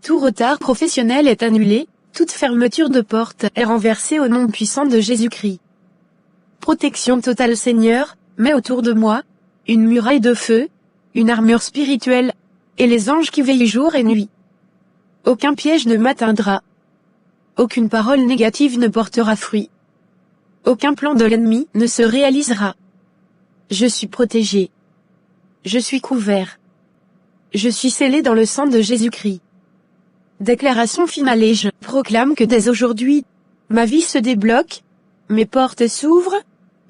Tout retard professionnel est annulé, toute fermeture de porte est renversée au nom puissant de Jésus-Christ. Protection totale. Seigneur, mets autour de moi une muraille de feu, une armure spirituelle, et les anges qui veillent jour et nuit. Aucun piège ne m'atteindra. Aucune parole négative ne portera fruit. Aucun plan de l'ennemi ne se réalisera. Je suis protégé. Je suis couvert. Je suis scellé dans le sang de Jésus-Christ. Déclaration finale. Et je proclame que dès aujourd'hui, ma vie se débloque, mes portes s'ouvrent,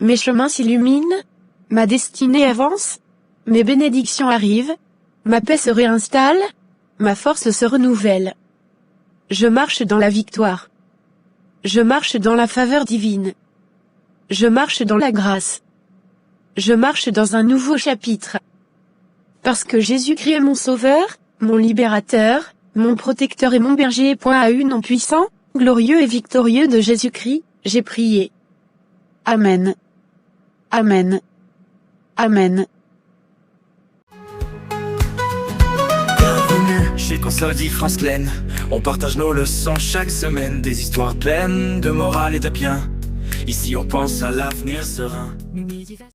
mes chemins s'illuminent, ma destinée avance, mes bénédictions arrivent, ma paix se réinstalle, ma force se renouvelle. Je marche dans la victoire. Je marche dans la faveur divine. Je marche dans la grâce. Je marche dans un nouveau chapitre. Parce que Jésus-Christ est mon sauveur, mon libérateur, mon protecteur et mon berger. À un nom puissant, glorieux et victorieux de Jésus-Christ, j'ai prié. Amen. Amen. Amen. Bienvenue chez Console France Glen. On partage nos leçons chaque semaine, des histoires pleines de morale et de bien. Ici on pense à l'avenir serein.